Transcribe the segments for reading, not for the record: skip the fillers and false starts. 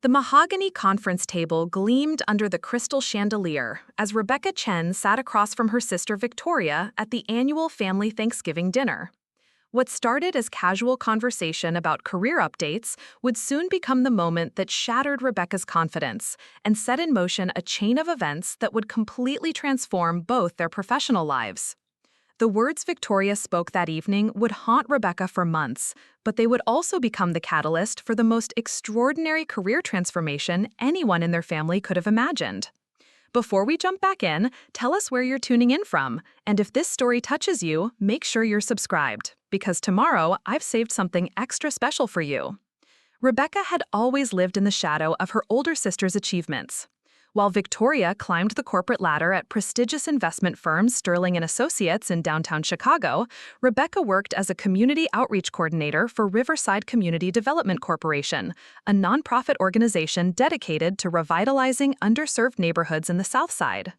The mahogany conference table gleamed under the crystal chandelier as Rebecca Chen sat across from her sister Victoria at the annual family Thanksgiving dinner. What started as casual conversation about career updates would soon become the moment that shattered Rebecca's confidence and set in motion a chain of events that would completely transform both their professional lives. The words Victoria spoke that evening would haunt Rebecca for months, but they would also become the catalyst for the most extraordinary career transformation anyone in their family could have imagined. Before we jump back in, tell us where you're tuning in from, and if this story touches you, make sure you're subscribed, because tomorrow I've saved something extra special for you. Rebecca had always lived in the shadow of her older sister's achievements. While Victoria climbed the corporate ladder at prestigious investment firms Sterling & Associates in downtown Chicago, Rebecca worked as a community outreach coordinator for Riverside Community Development Corporation, a nonprofit organization dedicated to revitalizing underserved neighborhoods in the South Side.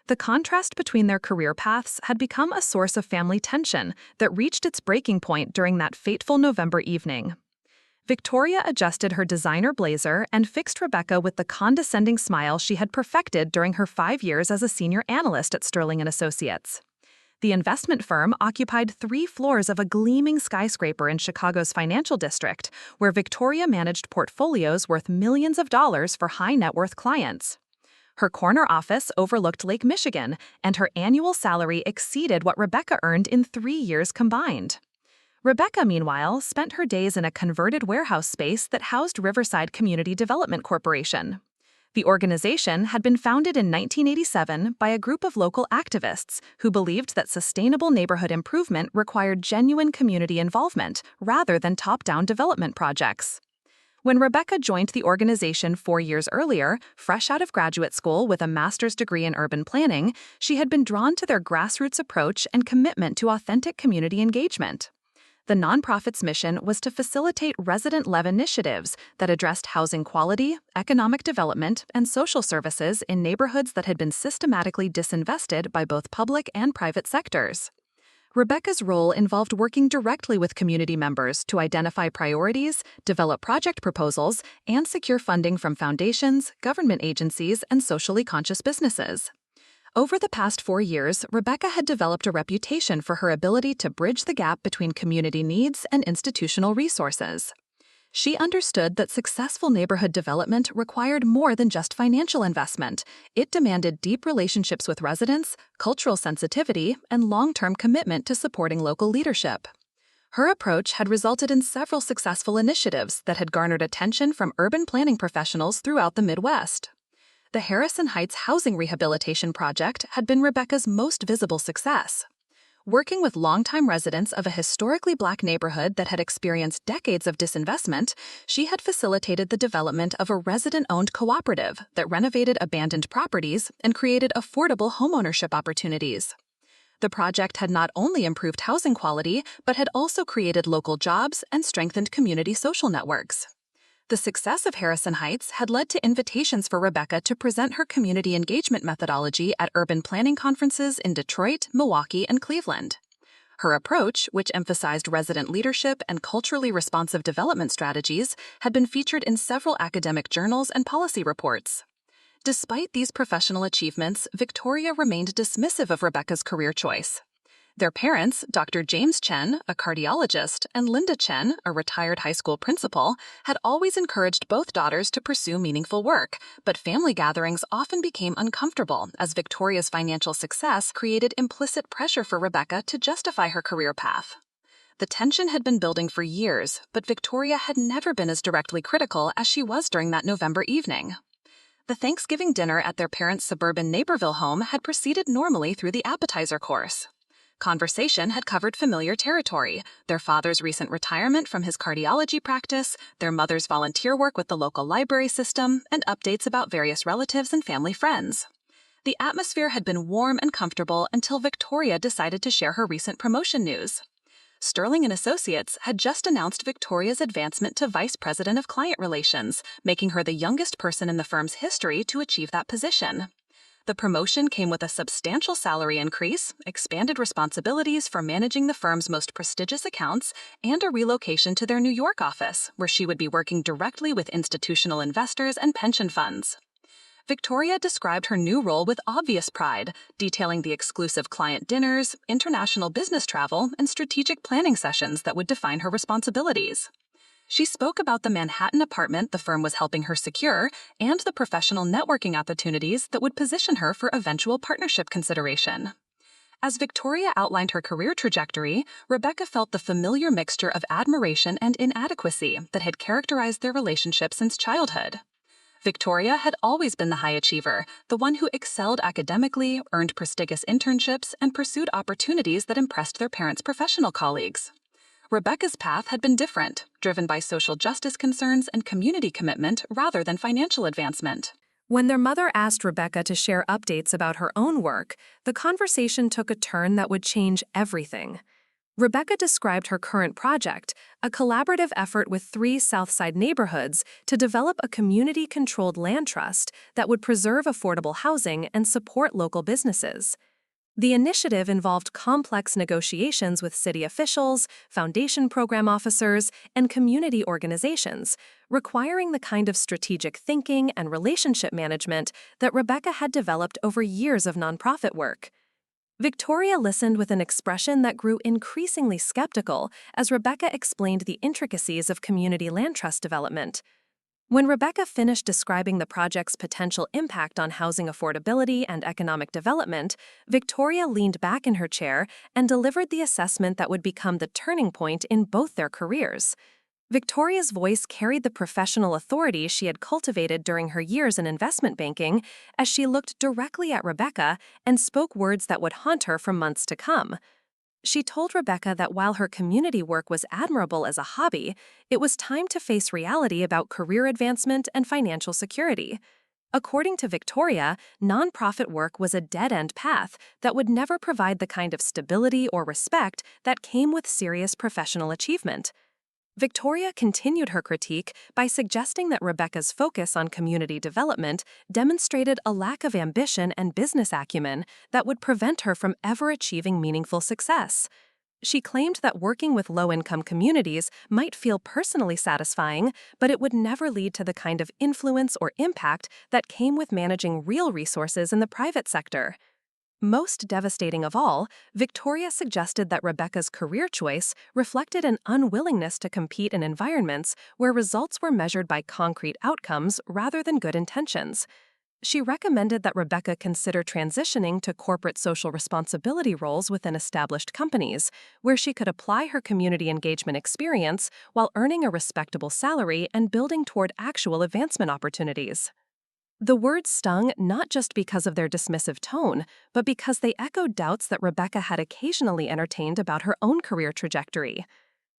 The contrast between their career paths had become a source of family tension that reached its breaking point during that fateful November evening. Victoria adjusted her designer blazer and fixed Rebecca with the condescending smile she had perfected during her 5 years as a senior analyst at Sterling & Associates. The investment firm occupied 3 floors of a gleaming skyscraper in Chicago's financial district, where Victoria managed portfolios worth millions of dollars for high-net-worth clients. Her corner office overlooked Lake Michigan, and her annual salary exceeded what Rebecca earned in 3 years combined. Rebecca, meanwhile, spent her days in a converted warehouse space that housed Riverside Community Development Corporation. The organization had been founded in 1987 by a group of local activists who believed that sustainable neighborhood improvement required genuine community involvement rather than top-down development projects. When Rebecca joined the organization 4 years earlier, fresh out of graduate school with a master's degree in urban planning, she had been drawn to their grassroots approach and commitment to authentic community engagement. The nonprofit's mission was to facilitate resident-led initiatives that addressed housing quality, economic development, and social services in neighborhoods that had been systematically disinvested by both public and private sectors. Rebecca's role involved working directly with community members to identify priorities, develop project proposals, and secure funding from foundations, government agencies, and socially conscious businesses. Over the past 4 years, Rebecca had developed a reputation for her ability to bridge the gap between community needs and institutional resources. She understood that successful neighborhood development required more than just financial investment. It demanded deep relationships with residents, cultural sensitivity, and long-term commitment to supporting local leadership. Her approach had resulted in several successful initiatives that had garnered attention from urban planning professionals throughout the Midwest. The Harrison Heights Housing Rehabilitation Project had been Rebecca's most visible success. Working with longtime residents of a historically Black neighborhood that had experienced decades of disinvestment, she had facilitated the development of a resident-owned cooperative that renovated abandoned properties and created affordable homeownership opportunities. The project had not only improved housing quality, but had also created local jobs and strengthened community social networks. The success of Harrison Heights had led to invitations for Rebecca to present her community engagement methodology at urban planning conferences in Detroit, Milwaukee, and Cleveland. Her approach, which emphasized resident leadership and culturally responsive development strategies, had been featured in several academic journals and policy reports. Despite these professional achievements, Victoria remained dismissive of Rebecca's career choice. Their parents, Dr. James Chen, a cardiologist, and Linda Chen, a retired high school principal, had always encouraged both daughters to pursue meaningful work, but family gatherings often became uncomfortable as Victoria's financial success created implicit pressure for Rebecca to justify her career path. The tension had been building for years, but Victoria had never been as directly critical as she was during that November evening. The Thanksgiving dinner at their parents' suburban Naperville home had proceeded normally through the appetizer course. Conversation had covered familiar territory: their father's recent retirement from his cardiology practice, their mother's volunteer work with the local library system, and updates about various relatives and family friends. The atmosphere had been warm and comfortable until Victoria decided to share her recent promotion news. Sterling & Associates had just announced Victoria's advancement to Vice President of Client Relations, making her the youngest person in the firm's history to achieve that position. The promotion came with a substantial salary increase, expanded responsibilities for managing the firm's most prestigious accounts, and a relocation to their New York office, where she would be working directly with institutional investors and pension funds. Victoria described her new role with obvious pride, detailing the exclusive client dinners, international business travel, and strategic planning sessions that would define her responsibilities. She spoke about the Manhattan apartment the firm was helping her secure and the professional networking opportunities that would position her for eventual partnership consideration. As Victoria outlined her career trajectory, Rebecca felt the familiar mixture of admiration and inadequacy that had characterized their relationship since childhood. Victoria had always been the high achiever, the one who excelled academically, earned prestigious internships, and pursued opportunities that impressed their parents' professional colleagues. Rebecca's path had been different, driven by social justice concerns and community commitment rather than financial advancement. When their mother asked Rebecca to share updates about her own work, the conversation took a turn that would change everything. Rebecca described her current project, a collaborative effort with 3 Southside neighborhoods to develop a community-controlled land trust that would preserve affordable housing and support local businesses. The initiative involved complex negotiations with city officials, foundation program officers, and community organizations, requiring the kind of strategic thinking and relationship management that Rebecca had developed over years of nonprofit work. Victoria listened with an expression that grew increasingly skeptical as Rebecca explained the intricacies of community land trust development. When Rebecca finished describing the project's potential impact on housing affordability and economic development, Victoria leaned back in her chair and delivered the assessment that would become the turning point in both their careers. Victoria's voice carried the professional authority she had cultivated during her years in investment banking as she looked directly at Rebecca and spoke words that would haunt her for months to come. She told Rebecca that while her community work was admirable as a hobby, it was time to face reality about career advancement and financial security. According to Victoria, nonprofit work was a dead-end path that would never provide the kind of stability or respect that came with serious professional achievement. Victoria continued her critique by suggesting that Rebecca's focus on community development demonstrated a lack of ambition and business acumen that would prevent her from ever achieving meaningful success. She claimed that working with low-income communities might feel personally satisfying, but it would never lead to the kind of influence or impact that came with managing real resources in the private sector. Most devastating of all, Victoria suggested that Rebecca's career choice reflected an unwillingness to compete in environments where results were measured by concrete outcomes rather than good intentions. She recommended that Rebecca consider transitioning to corporate social responsibility roles within established companies, where she could apply her community engagement experience while earning a respectable salary and building toward actual advancement opportunities. The words stung not just because of their dismissive tone, but because they echoed doubts that Rebecca had occasionally entertained about her own career trajectory.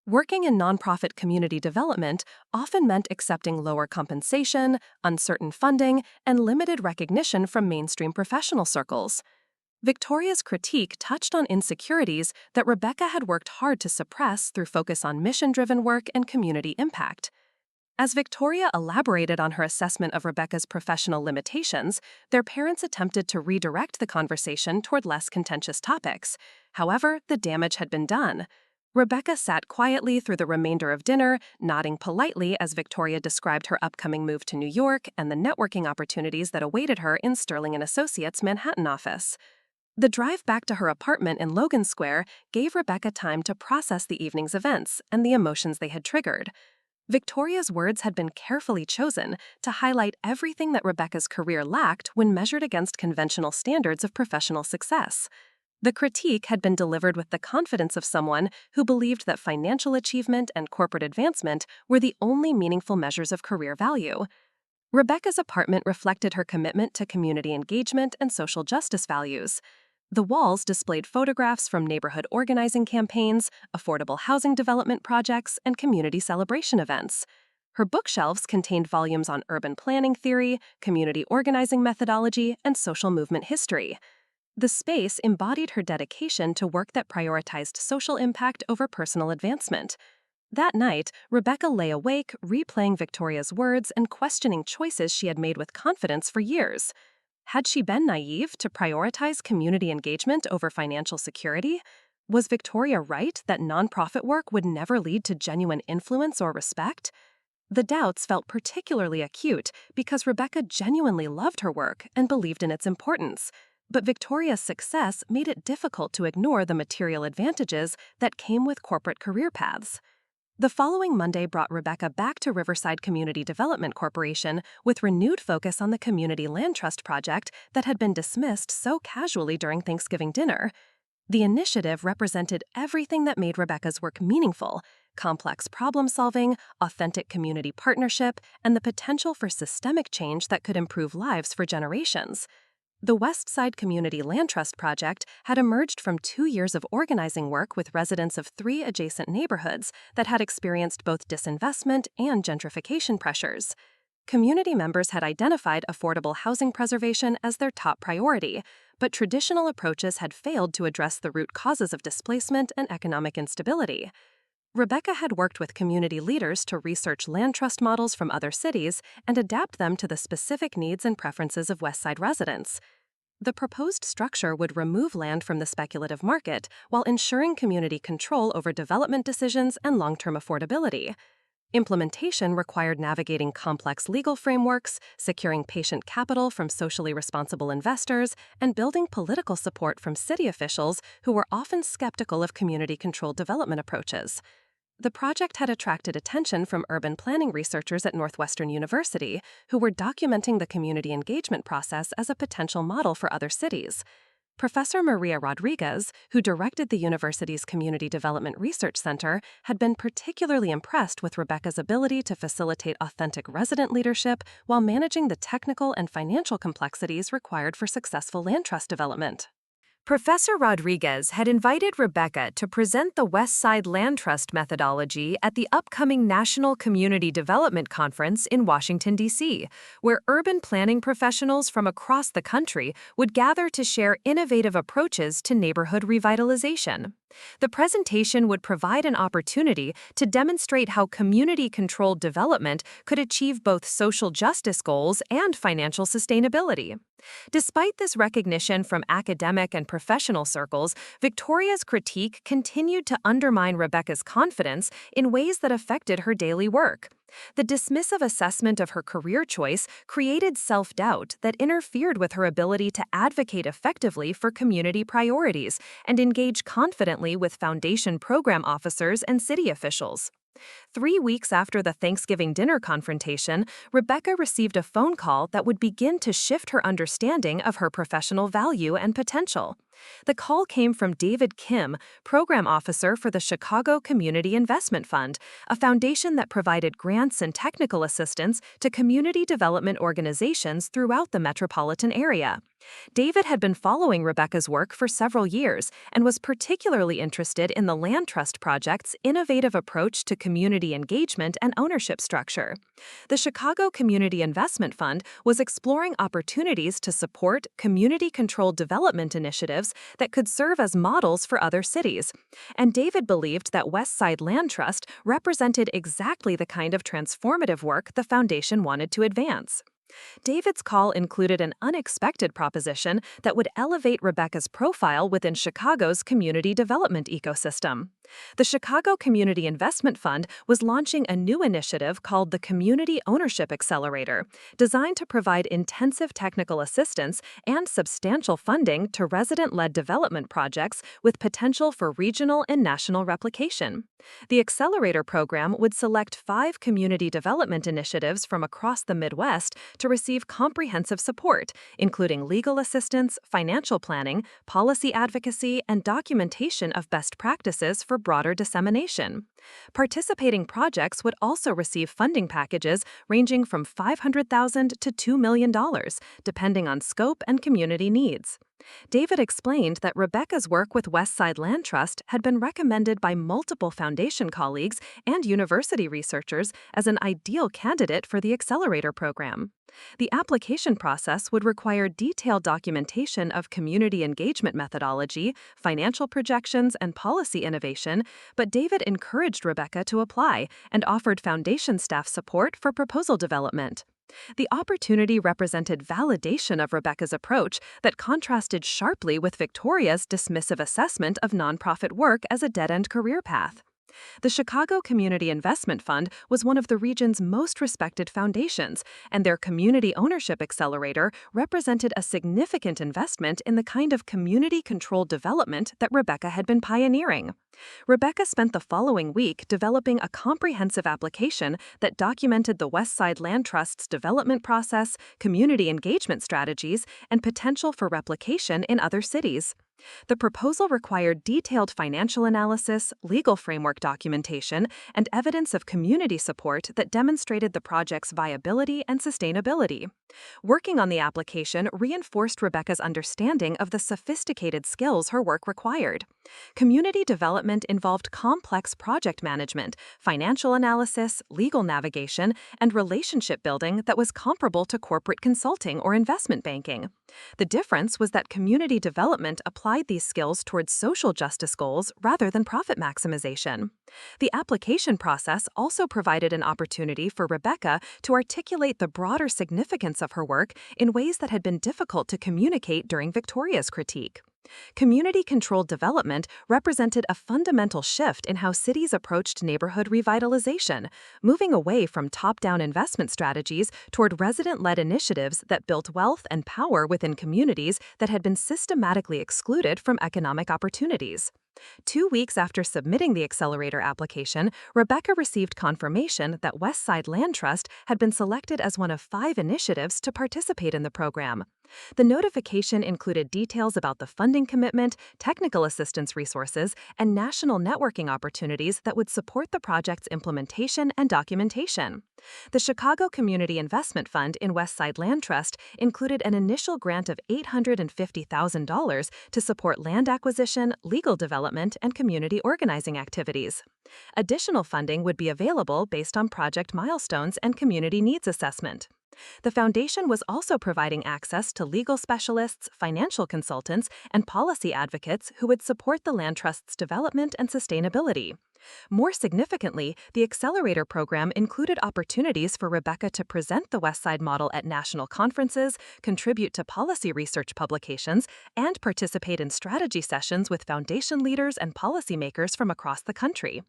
Working in nonprofit community development often meant accepting lower compensation, uncertain funding, and limited recognition from mainstream professional circles. Victoria's critique touched on insecurities that Rebecca had worked hard to suppress through focus on mission-driven work and community impact. As Victoria elaborated on her assessment of Rebecca's professional limitations, their parents attempted to redirect the conversation toward less contentious topics. However, the damage had been done. Rebecca sat quietly through the remainder of dinner, nodding politely as Victoria described her upcoming move to New York and the networking opportunities that awaited her in Sterling & Associates' Manhattan office. The drive back to her apartment in Logan Square gave Rebecca time to process the evening's events and the emotions they had triggered. Victoria's words had been carefully chosen to highlight everything that Rebecca's career lacked when measured against conventional standards of professional success. The critique had been delivered with the confidence of someone who believed that financial achievement and corporate advancement were the only meaningful measures of career value. Rebecca's apartment reflected her commitment to community engagement and social justice values. The walls displayed photographs from neighborhood organizing campaigns, affordable housing development projects, and community celebration events. Her bookshelves contained volumes on urban planning theory, community organizing methodology, and social movement history. The space embodied her dedication to work that prioritized social impact over personal advancement. That night, Rebecca lay awake, replaying Victoria's words and questioning choices she had made with confidence for years. Had she been naive to prioritize community engagement over financial security? Was Victoria right that nonprofit work would never lead to genuine influence or respect? The doubts felt particularly acute because Rebecca genuinely loved her work and believed in its importance. But Victoria's success made it difficult to ignore the material advantages that came with corporate career paths. The following Monday brought Rebecca back to Riverside Community Development Corporation with renewed focus on the Community Land Trust project that had been dismissed so casually during Thanksgiving dinner. The initiative represented everything that made Rebecca's work meaningful: complex problem solving, authentic community partnership, and the potential for systemic change that could improve lives for generations. The Westside Community Land Trust project had emerged from 2 years of organizing work with residents of 3 adjacent neighborhoods that had experienced both disinvestment and gentrification pressures. Community members had identified affordable housing preservation as their top priority, but traditional approaches had failed to address the root causes of displacement and economic instability. Rebecca had worked with community leaders to research land trust models from other cities and adapt them to the specific needs and preferences of Westside residents. The proposed structure would remove land from the speculative market while ensuring community control over development decisions and long-term affordability. Implementation required navigating complex legal frameworks, securing patient capital from socially responsible investors, and building political support from city officials who were often skeptical of community-controlled development approaches. The project had attracted attention from urban planning researchers at Northwestern University, who were documenting the community engagement process as a potential model for other cities. Professor Maria Rodriguez, who directed the university's Community Development Research Center, had been particularly impressed with Rebecca's ability to facilitate authentic resident leadership while managing the technical and financial complexities required for successful land trust development. Professor Rodriguez had invited Rebecca to present the Westside Land Trust methodology at the upcoming National Community Development Conference in Washington, D.C., where urban planning professionals from across the country would gather to share innovative approaches to neighborhood revitalization. The presentation would provide an opportunity to demonstrate how community-controlled development could achieve both social justice goals and financial sustainability. Despite this recognition from academic and professional circles, Victoria's critique continued to undermine Rebecca's confidence in ways that affected her daily work. The dismissive assessment of her career choice created self-doubt that interfered with her ability to advocate effectively for community priorities and engage confidently with foundation program officers and city officials. 3 weeks after the Thanksgiving dinner confrontation, Rebecca received a phone call that would begin to shift her understanding of her professional value and potential. The call came from David Kim, program officer for the Chicago Community Investment Fund, a foundation that provided grants and technical assistance to community development organizations throughout the metropolitan area. David had been following Rebecca's work for several years and was particularly interested in the Land Trust Project's innovative approach to community engagement and ownership structure. The Chicago Community Investment Fund was exploring opportunities to support community-controlled development initiatives that could serve as models for other cities, and David believed that Westside Land Trust represented exactly the kind of transformative work the foundation wanted to advance. David's call included an unexpected proposition that would elevate Rebecca's profile within Chicago's community development ecosystem. The Chicago Community Investment Fund was launching a new initiative called the Community Ownership Accelerator, designed to provide intensive technical assistance and substantial funding to resident-led development projects with potential for regional and national replication. The Accelerator program would select 5 community development initiatives from across the Midwest to receive comprehensive support, including legal assistance, financial planning, policy advocacy, and documentation of best practices for broader dissemination. Participating projects would also receive funding packages ranging from $500,000 to $2 million, depending on scope and community needs. David explained that Rebecca's work with Westside Land Trust had been recommended by multiple foundation colleagues and university researchers as an ideal candidate for the Accelerator program. The application process would require detailed documentation of community engagement methodology, financial projections, and policy innovation, but David encouraged Rebecca to apply and offered foundation staff support for proposal development. The opportunity represented validation of Rebecca's approach that contrasted sharply with Victoria's dismissive assessment of nonprofit work as a dead-end career path. The Chicago Community Investment Fund was one of the region's most respected foundations, and their Community Ownership Accelerator represented a significant investment in the kind of community-controlled development that Rebecca had been pioneering. Rebecca spent the following week developing a comprehensive application that documented the Westside Land Trust's development process, community engagement strategies, and potential for replication in other cities. The proposal required detailed financial analysis, legal framework documentation, and evidence of community support that demonstrated the project's viability and sustainability. Working on the application reinforced Rebecca's understanding of the sophisticated skills her work required. Community development involved complex project management, financial analysis, legal navigation, and relationship building that was comparable to corporate consulting or investment banking. The difference was that community development applied these skills towards social justice goals rather than profit maximization. The application process also provided an opportunity for Rebecca to articulate the broader significance of her work in ways that had been difficult to communicate during Victoria's critique. Community-controlled development represented a fundamental shift in how cities approached neighborhood revitalization, moving away from top-down investment strategies toward resident-led initiatives that built wealth and power within communities that had been systematically excluded from economic opportunities. 2 weeks after submitting the accelerator application, Rebecca received confirmation that Westside Land Trust had been selected as one of 5 initiatives to participate in the program. The notification included details about the funding commitment, technical assistance resources, and national networking opportunities that would support the project's implementation and documentation. The Chicago Community Investment Fund in Westside Land Trust included an initial grant of $850,000 to support land acquisition, legal development, and community organizing activities. Additional funding would be available based on project milestones and community needs assessment. The foundation was also providing access to legal specialists, financial consultants, and policy advocates who would support the land trust's development and sustainability. More significantly, the Accelerator program included opportunities for Rebecca to present the Westside model at national conferences, contribute to policy research publications, and participate in strategy sessions with foundation leaders and policymakers from across the country.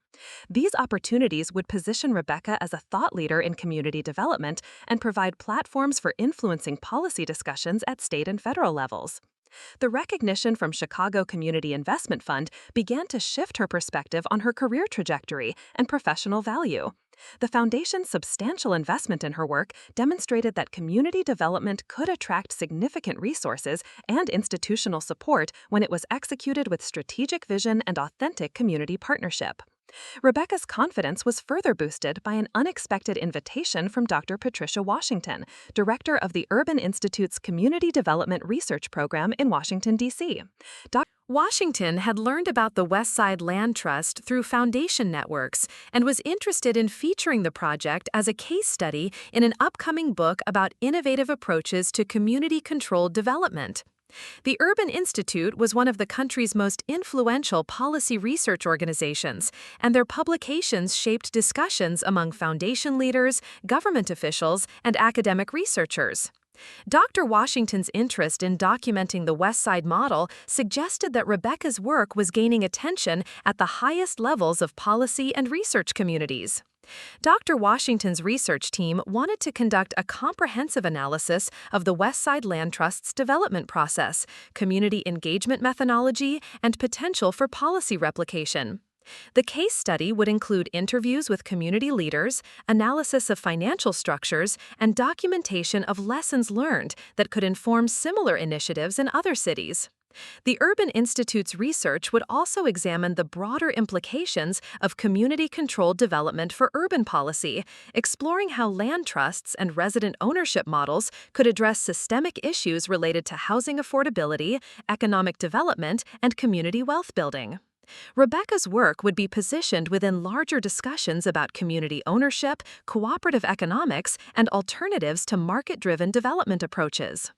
These opportunities would position Rebecca as a thought leader in community development and provide platforms for influencing policy discussions at state and federal levels. The recognition from Chicago Community Investment Fund began to shift her perspective on her career trajectory and professional value. The foundation's substantial investment in her work demonstrated that community development could attract significant resources and institutional support when it was executed with strategic vision and authentic community partnership. Rebecca's confidence was further boosted by an unexpected invitation from Dr. Patricia Washington, director of the Urban Institute's Community Development Research Program in Washington, D.C. Washington had learned about the Westside Land Trust through foundation networks and was interested in featuring the project as a case study in an upcoming book about innovative approaches to community-controlled development. The Urban Institute was one of the country's most influential policy research organizations, and their publications shaped discussions among foundation leaders, government officials, and academic researchers. Dr. Washington's interest in documenting the Westside model suggested that Rebecca's work was gaining attention at the highest levels of policy and research communities. Dr. Washington's research team wanted to conduct a comprehensive analysis of the Westside Land Trust's development process, community engagement methodology, and potential for policy replication. The case study would include interviews with community leaders, analysis of financial structures, and documentation of lessons learned that could inform similar initiatives in other cities. The Urban Institute's research would also examine the broader implications of community-controlled development for urban policy, exploring how land trusts and resident ownership models could address systemic issues related to housing affordability, economic development, and community wealth building. Rebecca's work would be positioned within larger discussions about community ownership, cooperative economics, and alternatives to market-driven development approaches.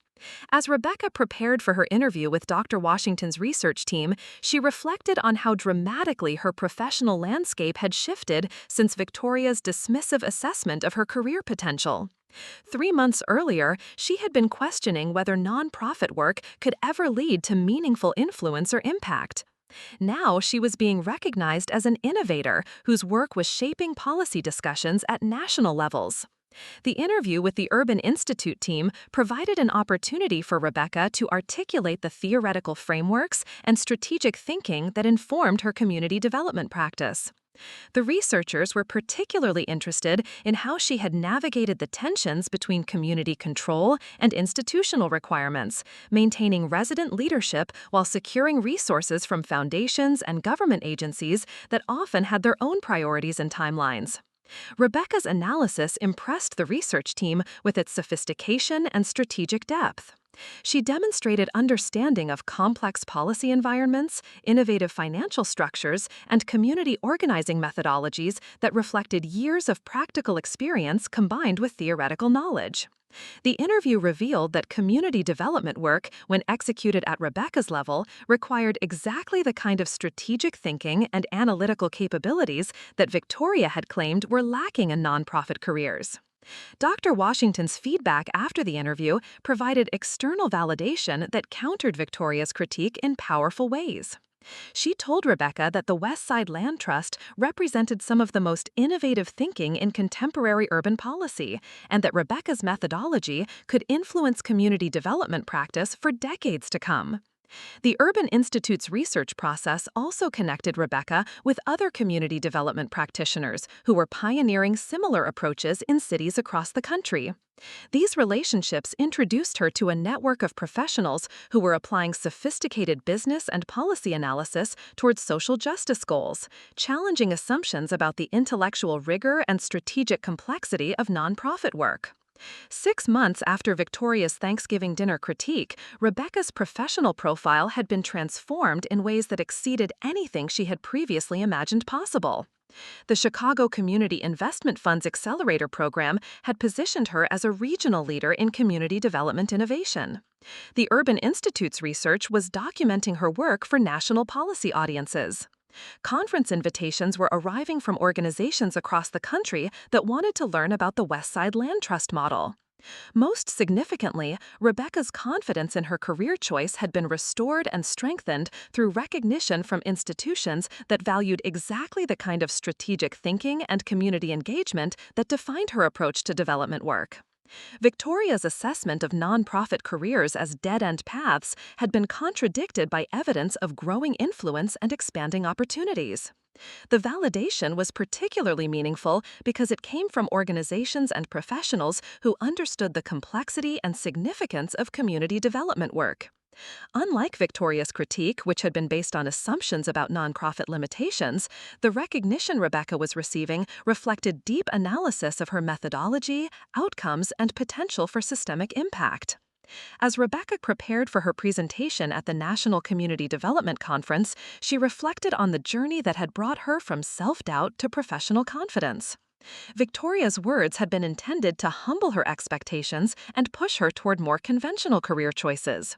As Rebecca prepared for her interview with Dr. Washington's research team, she reflected on how dramatically her professional landscape had shifted since Victoria's dismissive assessment of her career potential. 3 months earlier, she had been questioning whether nonprofit work could ever lead to meaningful influence or impact. Now she was being recognized as an innovator whose work was shaping policy discussions at national levels. The interview with the Urban Institute team provided an opportunity for Rebecca to articulate the theoretical frameworks and strategic thinking that informed her community development practice. The researchers were particularly interested in how she had navigated the tensions between community control and institutional requirements, maintaining resident leadership while securing resources from foundations and government agencies that often had their own priorities and timelines. Rebecca's analysis impressed the research team with its sophistication and strategic depth. She demonstrated understanding of complex policy environments, innovative financial structures, and community organizing methodologies that reflected years of practical experience combined with theoretical knowledge. The interview revealed that community development work, when executed at Rebecca's level, required exactly the kind of strategic thinking and analytical capabilities that Victoria had claimed were lacking in nonprofit careers. Dr. Washington's feedback after the interview provided external validation that countered Victoria's critique in powerful ways. She told Rebecca that the Westside Land Trust represented some of the most innovative thinking in contemporary urban policy, and that Rebecca's methodology could influence community development practice for decades to come. The Urban Institute's research process also connected Rebecca with other community development practitioners who were pioneering similar approaches in cities across the country. These relationships introduced her to a network of professionals who were applying sophisticated business and policy analysis towards social justice goals, challenging assumptions about the intellectual rigor and strategic complexity of nonprofit work. 6 months after Victoria's Thanksgiving dinner critique, Rebecca's professional profile had been transformed in ways that exceeded anything she had previously imagined possible. The Chicago Community Investment Fund's Accelerator program had positioned her as a regional leader in community development innovation. The Urban Institute's research was documenting her work for national policy audiences. Conference invitations were arriving from organizations across the country that wanted to learn about the Westside Land Trust model. Most significantly, Rebecca's confidence in her career choice had been restored and strengthened through recognition from institutions that valued exactly the kind of strategic thinking and community engagement that defined her approach to development work. Victoria's assessment of nonprofit careers as dead-end paths had been contradicted by evidence of growing influence and expanding opportunities. The validation was particularly meaningful because it came from organizations and professionals who understood the complexity and significance of community development work. Unlike Victoria's critique, which had been based on assumptions about nonprofit limitations, the recognition Rebecca was receiving reflected deep analysis of her methodology, outcomes, and potential for systemic impact. As Rebecca prepared for her presentation at the National Community Development Conference, she reflected on the journey that had brought her from self-doubt to professional confidence. Victoria's words had been intended to humble her expectations and push her toward more conventional career choices.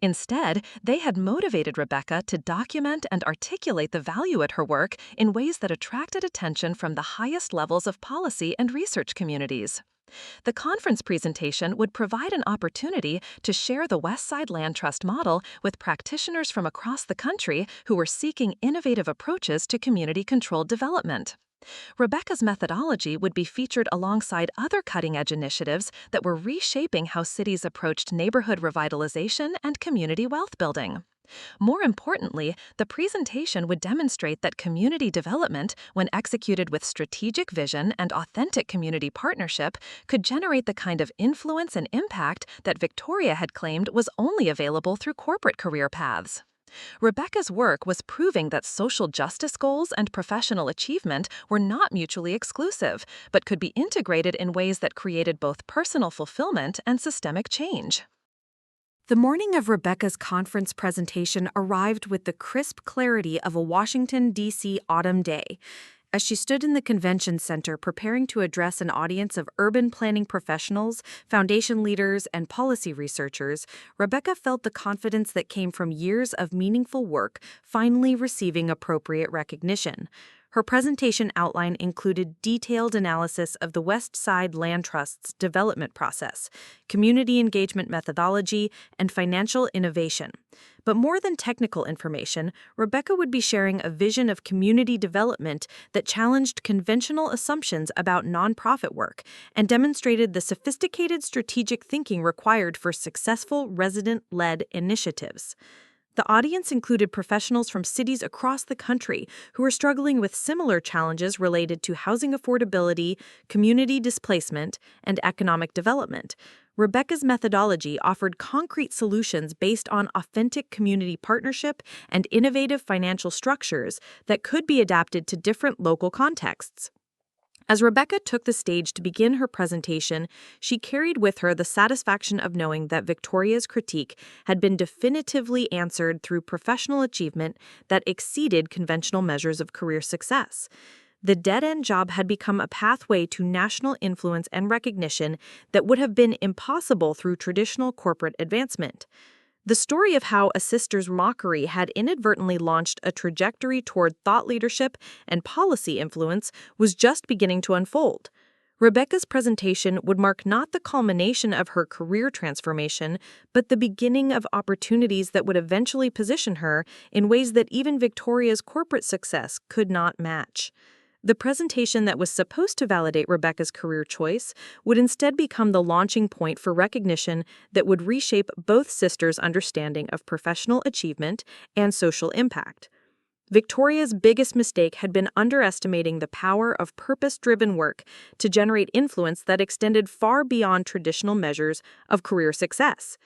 Instead, they had motivated Rebecca to document and articulate the value at her work in ways that attracted attention from the highest levels of policy and research communities. The conference presentation would provide an opportunity to share the Westside Land Trust model with practitioners from across the country who were seeking innovative approaches to community-controlled development. Rebecca's methodology would be featured alongside other cutting-edge initiatives that were reshaping how cities approached neighborhood revitalization and community wealth building. More importantly, the presentation would demonstrate that community development, when executed with strategic vision and authentic community partnership, could generate the kind of influence and impact that Victoria had claimed was only available through corporate career paths. Rebecca's work was proving that social justice goals and professional achievement were not mutually exclusive, but could be integrated in ways that created both personal fulfillment and systemic change. The morning of Rebecca's conference presentation arrived with the crisp clarity of a Washington, D.C. autumn day. As she stood in the convention center preparing to address an audience of urban planning professionals, foundation leaders, and policy researchers, Rebecca felt the confidence that came from years of meaningful work finally receiving appropriate recognition. Her presentation outline included detailed analysis of the West Side Land Trust's development process, community engagement methodology, and financial innovation. But more than technical information, Rebecca would be sharing a vision of community development that challenged conventional assumptions about nonprofit work and demonstrated the sophisticated strategic thinking required for successful resident-led initiatives. The audience included professionals from cities across the country who were struggling with similar challenges related to housing affordability, community displacement, and economic development. Rebecca's methodology offered concrete solutions based on authentic community partnership and innovative financial structures that could be adapted to different local contexts. As Rebecca took the stage to begin her presentation, she carried with her the satisfaction of knowing that Victoria's critique had been definitively answered through professional achievement that exceeded conventional measures of career success. The dead-end job had become a pathway to national influence and recognition that would have been impossible through traditional corporate advancement. The story of how a sister's mockery had inadvertently launched a trajectory toward thought leadership and policy influence was just beginning to unfold. Rebecca's presentation would mark not the culmination of her career transformation, but the beginning of opportunities that would eventually position her in ways that even Victoria's corporate success could not match. The presentation that was supposed to validate Rebecca's career choice would instead become the launching point for recognition that would reshape both sisters' understanding of professional achievement and social impact. Victoria's biggest mistake had been underestimating the power of purpose-driven work to generate influence that extended far beyond traditional measures of career success.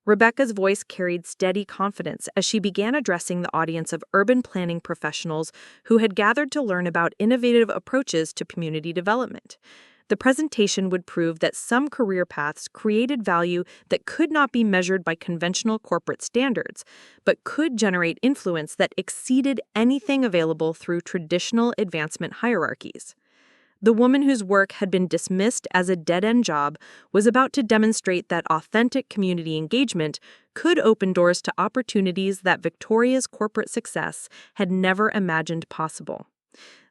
Rebecca's voice carried steady confidence as she began addressing the audience of urban planning professionals who had gathered to learn about innovative approaches to community development. The presentation would prove that some career paths created value that could not be measured by conventional corporate standards, but could generate influence that exceeded anything available through traditional advancement hierarchies. The woman whose work had been dismissed as a dead-end job was about to demonstrate that authentic community engagement could open doors to opportunities that Victoria's corporate success had never imagined possible.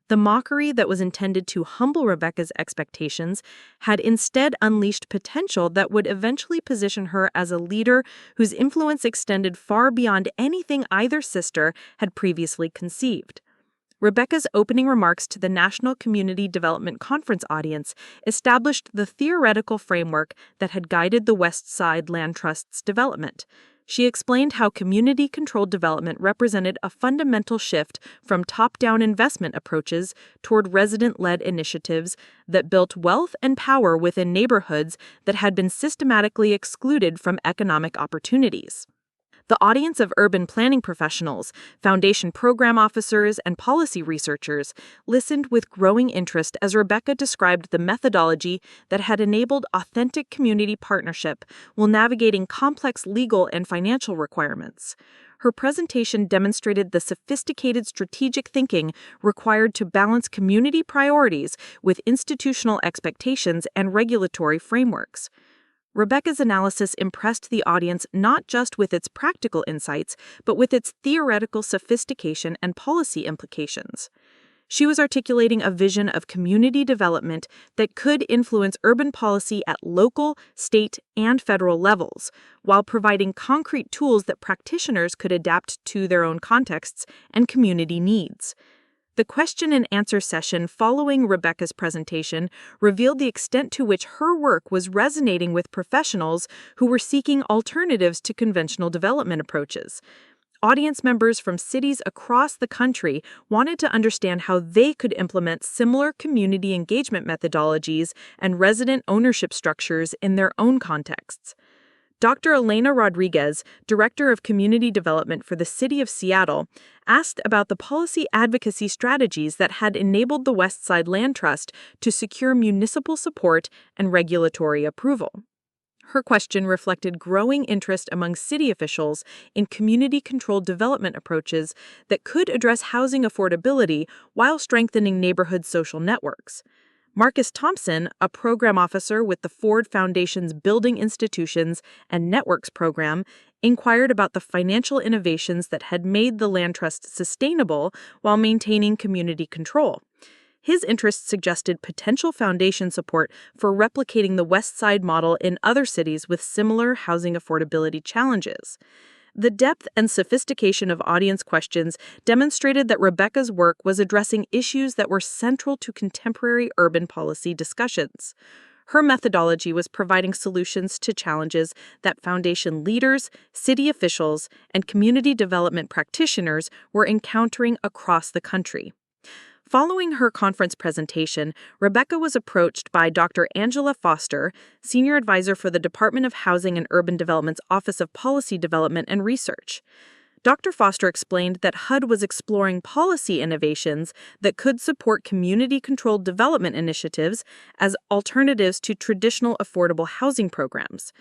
The mockery that was intended to humble Rebecca's expectations had instead unleashed potential that would eventually position her as a leader whose influence extended far beyond anything either sister had previously conceived. Rebecca's opening remarks to the National Community Development Conference audience established the theoretical framework that had guided the West Side Land Trust's development. She explained how community-controlled development represented a fundamental shift from top-down investment approaches toward resident-led initiatives that built wealth and power within neighborhoods that had been systematically excluded from economic opportunities. The audience of urban planning professionals, foundation program officers, and policy researchers listened with growing interest as Rebecca described the methodology that had enabled authentic community partnership while navigating complex legal and financial requirements. Her presentation demonstrated the sophisticated strategic thinking required to balance community priorities with institutional expectations and regulatory frameworks. Rebecca's analysis impressed the audience not just with its practical insights, but with its theoretical sophistication and policy implications. She was articulating a vision of community development that could influence urban policy at local, state, and federal levels, while providing concrete tools that practitioners could adapt to their own contexts and community needs. The question and answer session following Rebecca's presentation revealed the extent to which her work was resonating with professionals who were seeking alternatives to conventional development approaches. Audience members from cities across the country wanted to understand how they could implement similar community engagement methodologies and resident ownership structures in their own contexts. Dr. Elena Rodriguez, Director of Community Development for the City of Seattle, asked about the policy advocacy strategies that had enabled the West Side Land Trust to secure municipal support and regulatory approval. Her question reflected growing interest among city officials in community-controlled development approaches that could address housing affordability while strengthening neighborhood social networks. Marcus Thompson, a program officer with the Ford Foundation's Building Institutions and Networks program, inquired about the financial innovations that had made the land trust sustainable while maintaining community control. His interest suggested potential foundation support for replicating the West Side model in other cities with similar housing affordability challenges. The depth and sophistication of audience questions demonstrated that Rebecca's work was addressing issues that were central to contemporary urban policy discussions. Her methodology was providing solutions to challenges that foundation leaders, city officials, and community development practitioners were encountering across the country. Following her conference presentation, Rebecca was approached by Dr. Angela Foster, Senior Advisor for the Department of Housing and Urban Development's Office of Policy Development and Research. Dr. Foster explained that HUD was exploring policy innovations that could support community-controlled development initiatives as alternatives to traditional affordable housing programs.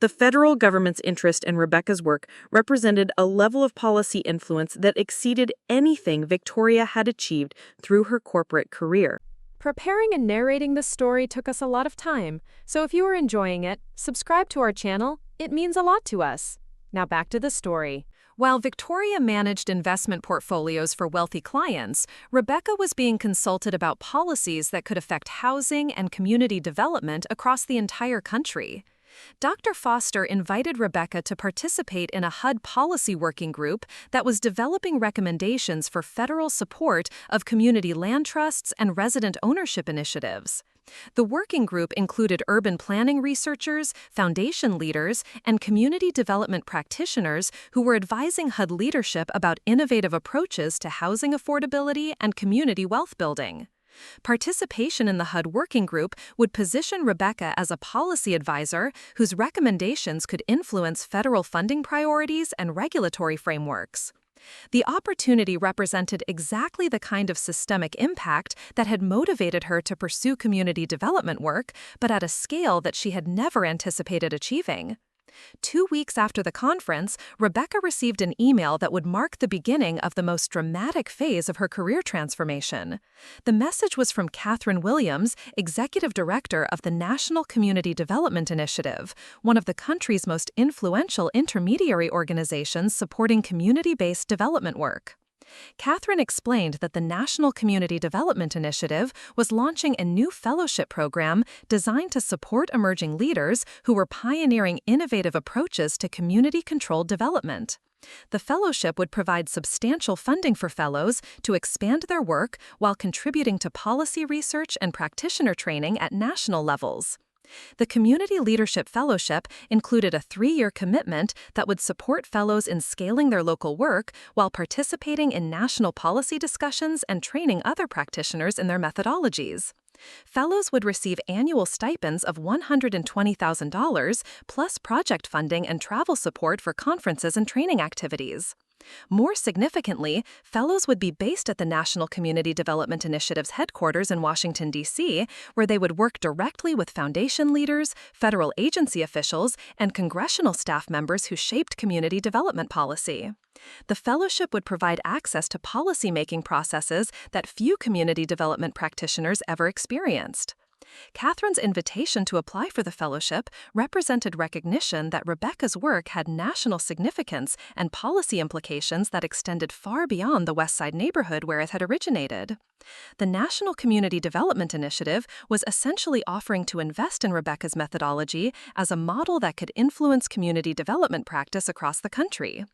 The federal government's interest in Rebecca's work represented a level of policy influence that exceeded anything Victoria had achieved through her corporate career. Preparing and narrating this story took us a lot of time, so if you are enjoying it, subscribe to our channel. It means a lot to us. Now back to the story. While Victoria managed investment portfolios for wealthy clients, Rebecca was being consulted about policies that could affect housing and community development across the entire country. Dr. Foster invited Rebecca to participate in a HUD policy working group that was developing recommendations for federal support of community land trusts and resident ownership initiatives. The working group included urban planning researchers, foundation leaders, and community development practitioners who were advising HUD leadership about innovative approaches to housing affordability and community wealth building. Participation in the HUD working group would position Rebecca as a policy advisor whose recommendations could influence federal funding priorities and regulatory frameworks. The opportunity represented exactly the kind of systemic impact that had motivated her to pursue community development work, but at a scale that she had never anticipated achieving. 2 weeks after the conference, Rebecca received an email that would mark the beginning of the most dramatic phase of her career transformation. The message was from Catherine Williams, Executive Director of the National Community Development Initiative, one of the country's most influential intermediary organizations supporting community-based development work. Catherine explained that the National Community Development Initiative was launching a new fellowship program designed to support emerging leaders who were pioneering innovative approaches to community-controlled development. The fellowship would provide substantial funding for fellows to expand their work while contributing to policy research and practitioner training at national levels. The Community Leadership Fellowship included a 3-year commitment that would support fellows in scaling their local work while participating in national policy discussions and training other practitioners in their methodologies. Fellows would receive annual stipends of $120,000 plus project funding and travel support for conferences and training activities. More significantly, fellows would be based at the National Community Development Initiative's headquarters in Washington, D.C., where they would work directly with foundation leaders, federal agency officials, and congressional staff members who shaped community development policy. The fellowship would provide access to policymaking processes that few community development practitioners ever experienced. Catherine's invitation to apply for the fellowship represented recognition that Rebecca's work had national significance and policy implications that extended far beyond the West Side neighborhood where it had originated. The National Community Development Initiative was essentially offering to invest in Rebecca's methodology as a model that could influence community development practice across the country.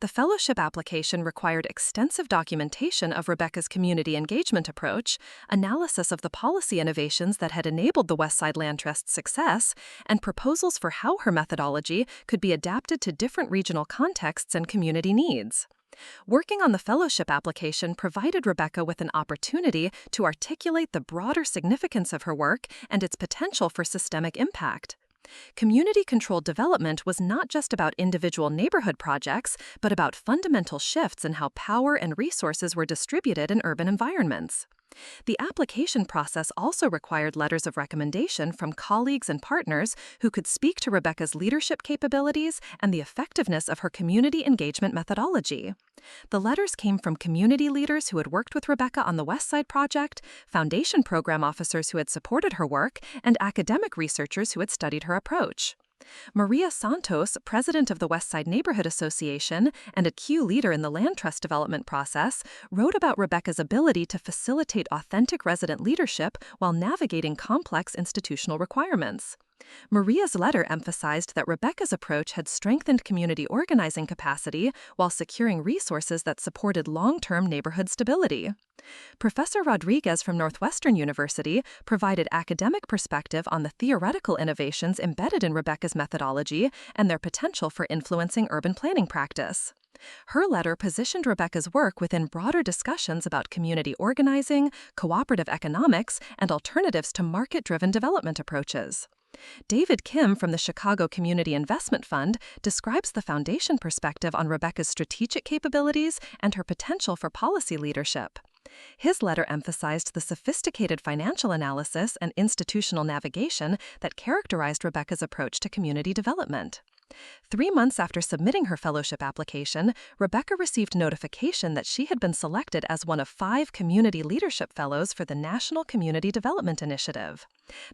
The fellowship application required extensive documentation of Rebecca's community engagement approach, analysis of the policy innovations that had enabled the West Side Land Trust's success, and proposals for how her methodology could be adapted to different regional contexts and community needs. Working on the fellowship application provided Rebecca with an opportunity to articulate the broader significance of her work and its potential for systemic impact. Community-controlled development was not just about individual neighborhood projects, but about fundamental shifts in how power and resources were distributed in urban environments. The application process also required letters of recommendation from colleagues and partners who could speak to Rebecca's leadership capabilities and the effectiveness of her community engagement methodology. The letters came from community leaders who had worked with Rebecca on the West Side Project, foundation program officers who had supported her work, and academic researchers who had studied her approach. Maria Santos, president of the West Side Neighborhood Association and a key leader in the land trust development process, wrote about Rebecca's ability to facilitate authentic resident leadership while navigating complex institutional requirements. Maria's letter emphasized that Rebecca's approach had strengthened community organizing capacity while securing resources that supported long-term neighborhood stability. Professor Rodriguez from Northwestern University provided academic perspective on the theoretical innovations embedded in Rebecca's methodology and their potential for influencing urban planning practice. Her letter positioned Rebecca's work within broader discussions about community organizing, cooperative economics, and alternatives to market-driven development approaches. David Kim from the Chicago Community Investment Fund describes the foundation perspective on Rebecca's strategic capabilities and her potential for policy leadership. His letter emphasized the sophisticated financial analysis and institutional navigation that characterized Rebecca's approach to community development. 3 months after submitting her fellowship application, Rebecca received notification that she had been selected as one of 5 community leadership fellows for the National Community Development Initiative.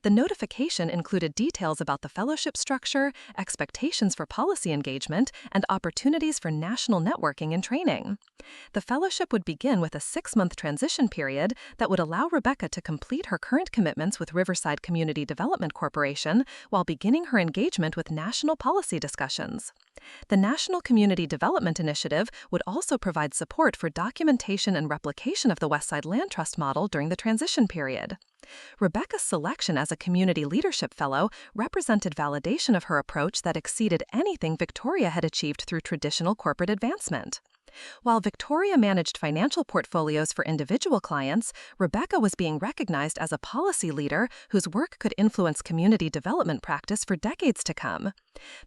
The notification included details about the fellowship structure, expectations for policy engagement, and opportunities for national networking and training. The fellowship would begin with a 6-month transition period that would allow Rebecca to complete her current commitments with Riverside Community Development Corporation while beginning her engagement with national policy discussions. The National Community Development Initiative would also provide support for documentation and replication of the Westside Land Trust model during the transition period. Rebecca's selection as a Community Leadership Fellow represented validation of her approach that exceeded anything Victoria had achieved through traditional corporate advancement. While Victoria managed financial portfolios for individual clients, Rebecca was being recognized as a policy leader whose work could influence community development practice for decades to come.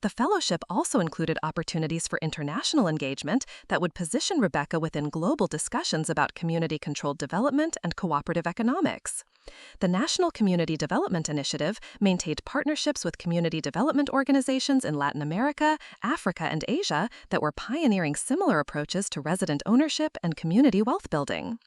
The fellowship also included opportunities for international engagement that would position Rebecca within global discussions about community-controlled development and cooperative economics. The National Community Development Initiative maintained partnerships with community development organizations in Latin America, Africa, and Asia that were pioneering similar approaches to resident ownership and community wealth building.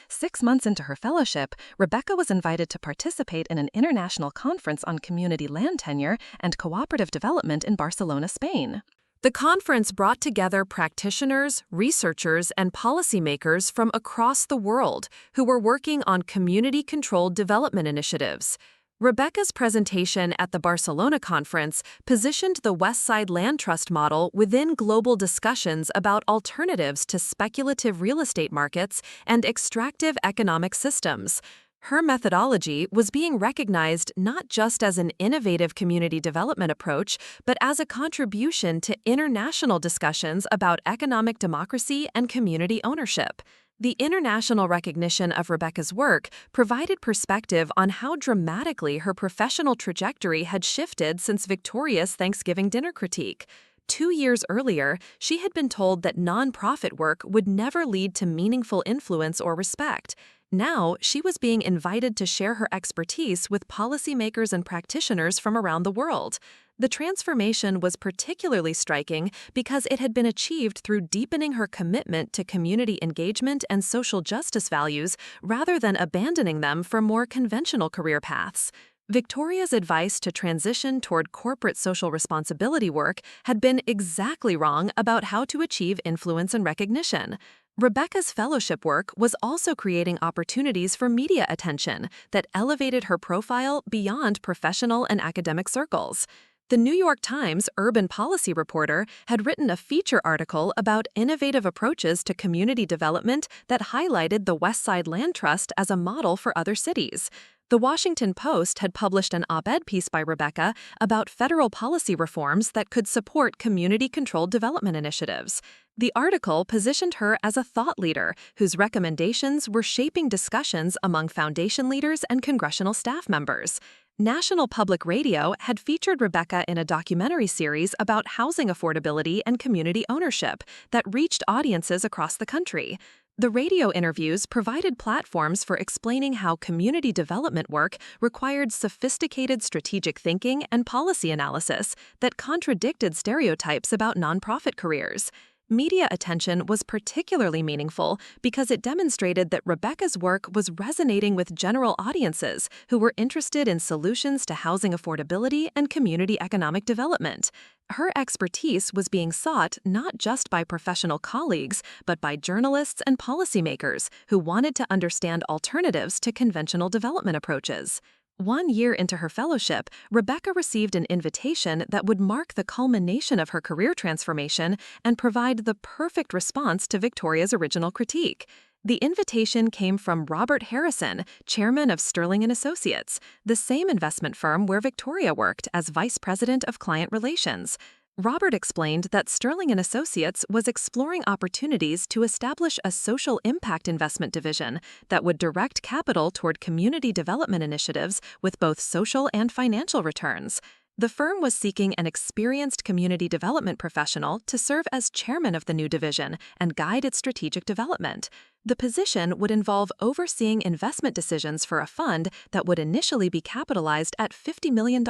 6 months into her fellowship, Rebecca was invited to participate in an international conference on community land tenure and cooperative development in Barcelona, Spain. The conference brought together practitioners, researchers, and policymakers from across the world who were working on community-controlled development initiatives. Rebecca's presentation at the Barcelona conference positioned the Westside Land Trust model within global discussions about alternatives to speculative real estate markets and extractive economic systems. Her methodology was being recognized not just as an innovative community development approach, but as a contribution to international discussions about economic democracy and community ownership. The international recognition of Rebecca's work provided perspective on how dramatically her professional trajectory had shifted since Victoria's Thanksgiving dinner critique. 2 years earlier, she had been told that nonprofit work would never lead to meaningful influence or respect. Now, she was being invited to share her expertise with policymakers and practitioners from around the world. The transformation was particularly striking because it had been achieved through deepening her commitment to community engagement and social justice values rather than abandoning them for more conventional career paths. Victoria's advice to transition toward corporate social responsibility work had been exactly wrong about how to achieve influence and recognition. Rebecca's fellowship work was also creating opportunities for media attention that elevated her profile beyond professional and academic circles. The New York Times urban policy reporter had written a feature article about innovative approaches to community development that highlighted the Westside Land Trust as a model for other cities. The Washington Post had published an op-ed piece by Rebecca about federal policy reforms that could support community-controlled development initiatives. The article positioned her as a thought leader whose recommendations were shaping discussions among foundation leaders and congressional staff members. National Public Radio had featured Rebecca in a documentary series about housing affordability and community ownership that reached audiences across the country. The radio interviews provided platforms for explaining how community development work required sophisticated strategic thinking and policy analysis that contradicted stereotypes about nonprofit careers. Media attention was particularly meaningful because it demonstrated that Rebecca's work was resonating with general audiences who were interested in solutions to housing affordability and community economic development. Her expertise was being sought not just by professional colleagues, but by journalists and policymakers who wanted to understand alternatives to conventional development approaches. 1 year into her fellowship, Rebecca received an invitation that would mark the culmination of her career transformation and provide the perfect response to Victoria's original critique. The invitation came from Robert Harrison, chairman of Sterling & Associates, the same investment firm where Victoria worked as vice president of client relations. Robert explained that Sterling & Associates was exploring opportunities to establish a social impact investment division that would direct capital toward community development initiatives with both social and financial returns. The firm was seeking an experienced community development professional to serve as chairman of the new division and guide its strategic development. The position would involve overseeing investment decisions for a fund that would initially be capitalized at $50 million,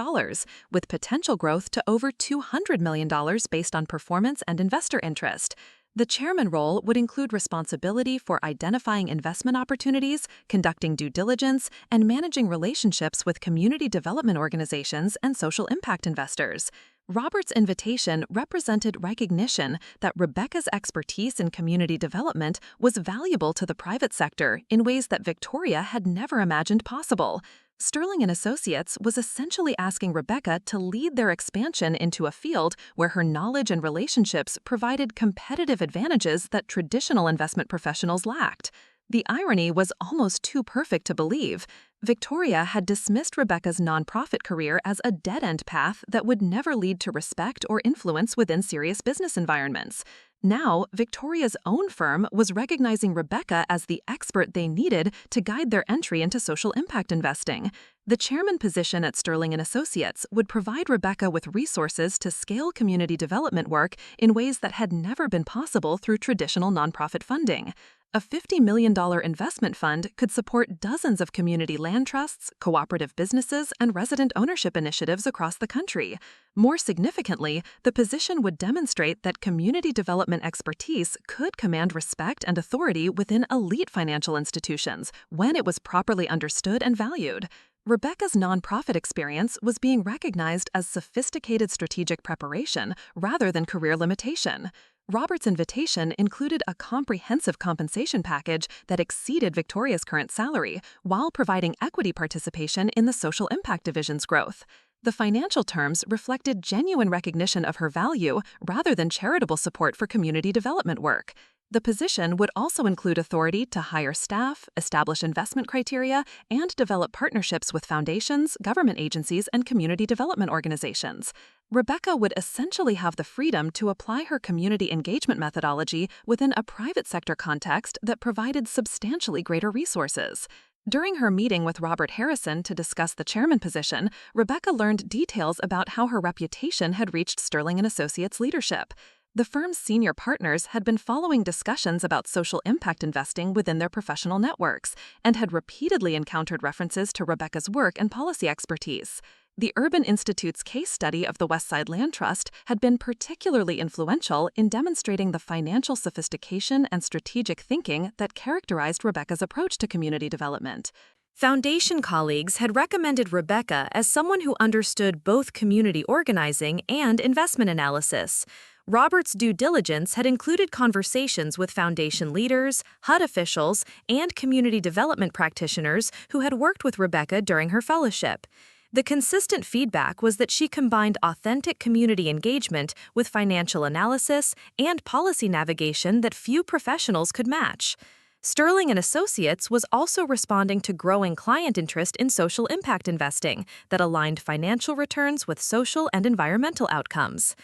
with potential growth to over $200 million based on performance and investor interest. The chairman role would include responsibility for identifying investment opportunities, conducting due diligence, and managing relationships with community development organizations and social impact investors. Robert's invitation represented recognition that Rebecca's expertise in community development was valuable to the private sector in ways that Victoria had never imagined possible. Sterling & Associates was essentially asking Rebecca to lead their expansion into a field where her knowledge and relationships provided competitive advantages that traditional investment professionals lacked. The irony was almost too perfect to believe. Victoria had dismissed Rebecca's nonprofit career as a dead-end path that would never lead to respect or influence within serious business environments. Now, Victoria's own firm was recognizing Rebecca as the expert they needed to guide their entry into social impact investing. The chairman position at Sterling & Associates would provide Rebecca with resources to scale community development work in ways that had never been possible through traditional nonprofit funding. A $50 million investment fund could support dozens of community land trusts, cooperative businesses, and resident ownership initiatives across the country. More significantly, the position would demonstrate that community development expertise could command respect and authority within elite financial institutions when it was properly understood and valued. Rebecca's nonprofit experience was being recognized as sophisticated strategic preparation rather than career limitation. Robert's invitation included a comprehensive compensation package that exceeded Victoria's current salary, while providing equity participation in the social impact division's growth. The financial terms reflected genuine recognition of her value rather than charitable support for community development work. The position would also include authority to hire staff, establish investment criteria, and develop partnerships with foundations, government agencies, and community development organizations. Rebecca would essentially have the freedom to apply her community engagement methodology within a private sector context that provided substantially greater resources. During her meeting with Robert Harrison to discuss the chairman position, Rebecca learned details about how her reputation had reached Sterling & Associates leadership. The firm's senior partners had been following discussions about social impact investing within their professional networks and had repeatedly encountered references to Rebecca's work and policy expertise. The Urban Institute's case study of the Westside Land Trust had been particularly influential in demonstrating the financial sophistication and strategic thinking that characterized Rebecca's approach to community development. Foundation colleagues had recommended Rebecca as someone who understood both community organizing and investment analysis. Robert's due diligence had included conversations with foundation leaders, HUD officials, and community development practitioners who had worked with Rebecca during her fellowship. The consistent feedback was that she combined authentic community engagement with financial analysis and policy navigation that few professionals could match. Sterling & Associates was also responding to growing client interest in social impact investing that aligned financial returns with social and environmental outcomes.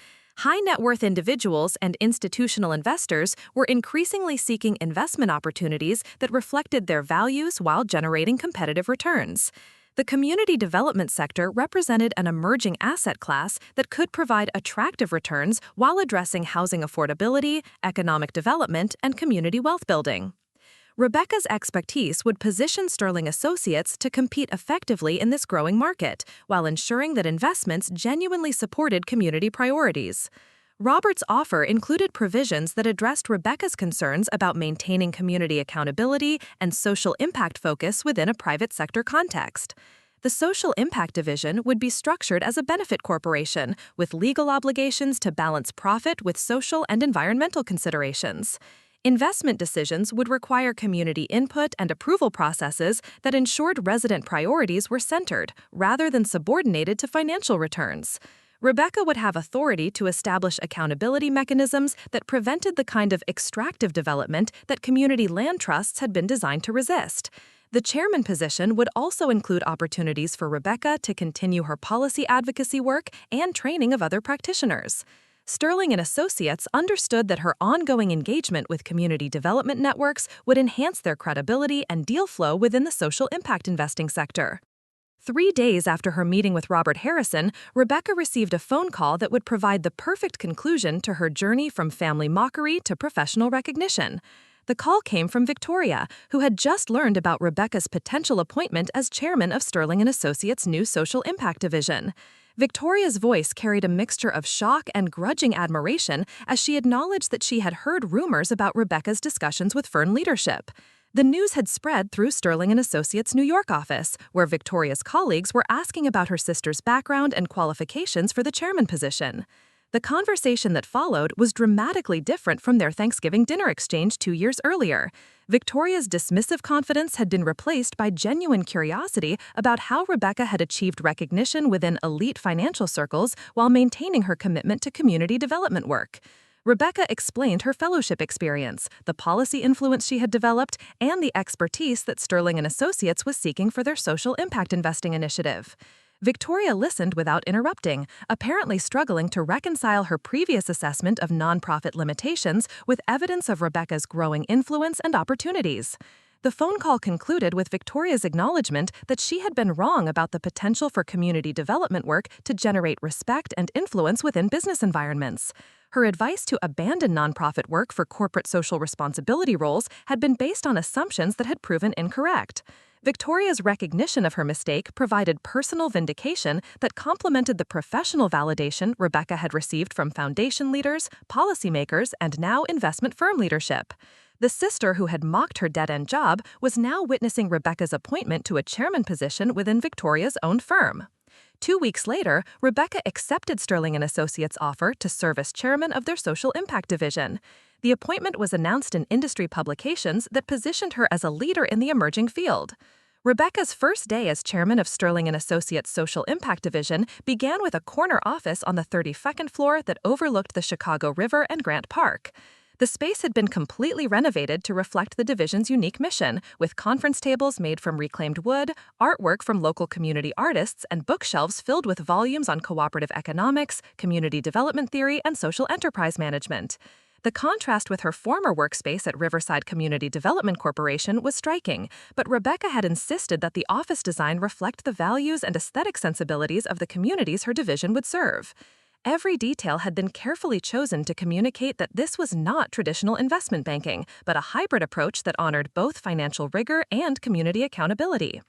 High net worth individuals and institutional investors were increasingly seeking investment opportunities that reflected their values while generating competitive returns. The community development sector represented an emerging asset class that could provide attractive returns while addressing housing affordability, economic development, and community wealth building. Rebecca's expertise would position Sterling Associates to compete effectively in this growing market, while ensuring that investments genuinely supported community priorities. Robert's offer included provisions that addressed Rebecca's concerns about maintaining community accountability and social impact focus within a private sector context. The Social Impact Division would be structured as a benefit corporation, with legal obligations to balance profit with social and environmental considerations. Investment decisions would require community input and approval processes that ensured resident priorities were centered, rather than subordinated to financial returns. Rebecca would have authority to establish accountability mechanisms that prevented the kind of extractive development that community land trusts had been designed to resist. The chairman position would also include opportunities for Rebecca to continue her policy advocacy work and training of other practitioners. Sterling and Associates understood that her ongoing engagement with community development networks would enhance their credibility and deal flow within the social impact investing sector. 3 days after her meeting with Robert Harrison, Rebecca received a phone call that would provide the perfect conclusion to her journey from family mockery to professional recognition. The call came from Victoria, who had just learned about Rebecca's potential appointment as chairman of Sterling and Associates' new social impact division. Victoria's voice carried a mixture of shock and grudging admiration as she acknowledged that she had heard rumors about Rebecca's discussions with Fern leadership. The news had spread through Sterling and Associates' New York office, where Victoria's colleagues were asking about her sister's background and qualifications for the chairman position. The conversation that followed was dramatically different from their Thanksgiving dinner exchange 2 years earlier. Victoria's dismissive confidence had been replaced by genuine curiosity about how Rebecca had achieved recognition within elite financial circles while maintaining her commitment to community development work. Rebecca explained her fellowship experience, the policy influence she had developed, and the expertise that Sterling and Associates was seeking for their social impact investing initiative. Victoria listened without interrupting, apparently struggling to reconcile her previous assessment of nonprofit limitations with evidence of Rebecca's growing influence and opportunities. The phone call concluded with Victoria's acknowledgement that she had been wrong about the potential for community development work to generate respect and influence within business environments. Her advice to abandon nonprofit work for corporate social responsibility roles had been based on assumptions that had proven incorrect. Victoria's recognition of her mistake provided personal vindication that complemented the professional validation Rebecca had received from foundation leaders, policymakers, and now investment firm leadership. The sister who had mocked her dead-end job was now witnessing Rebecca's appointment to a chairman position within Victoria's own firm. 2 weeks later, Rebecca accepted Sterling and Associates' offer to serve as chairman of their social impact division. The appointment was announced in industry publications that positioned her as a leader in the emerging field. Rebecca's first day as chairman of Sterling and Associates' social impact division began with a corner office on the 32nd floor that overlooked the Chicago River and Grant Park. The space had been completely renovated to reflect the division's unique mission, with conference tables made from reclaimed wood, artwork from local community artists, and bookshelves filled with volumes on cooperative economics, community development theory, and social enterprise management. The contrast with her former workspace at Riverside Community Development Corporation was striking, but Rebecca had insisted that the office design reflect the values and aesthetic sensibilities of the communities her division would serve. Every detail had been carefully chosen to communicate that this was not traditional investment banking, but a hybrid approach that honored both financial rigor and community accountability.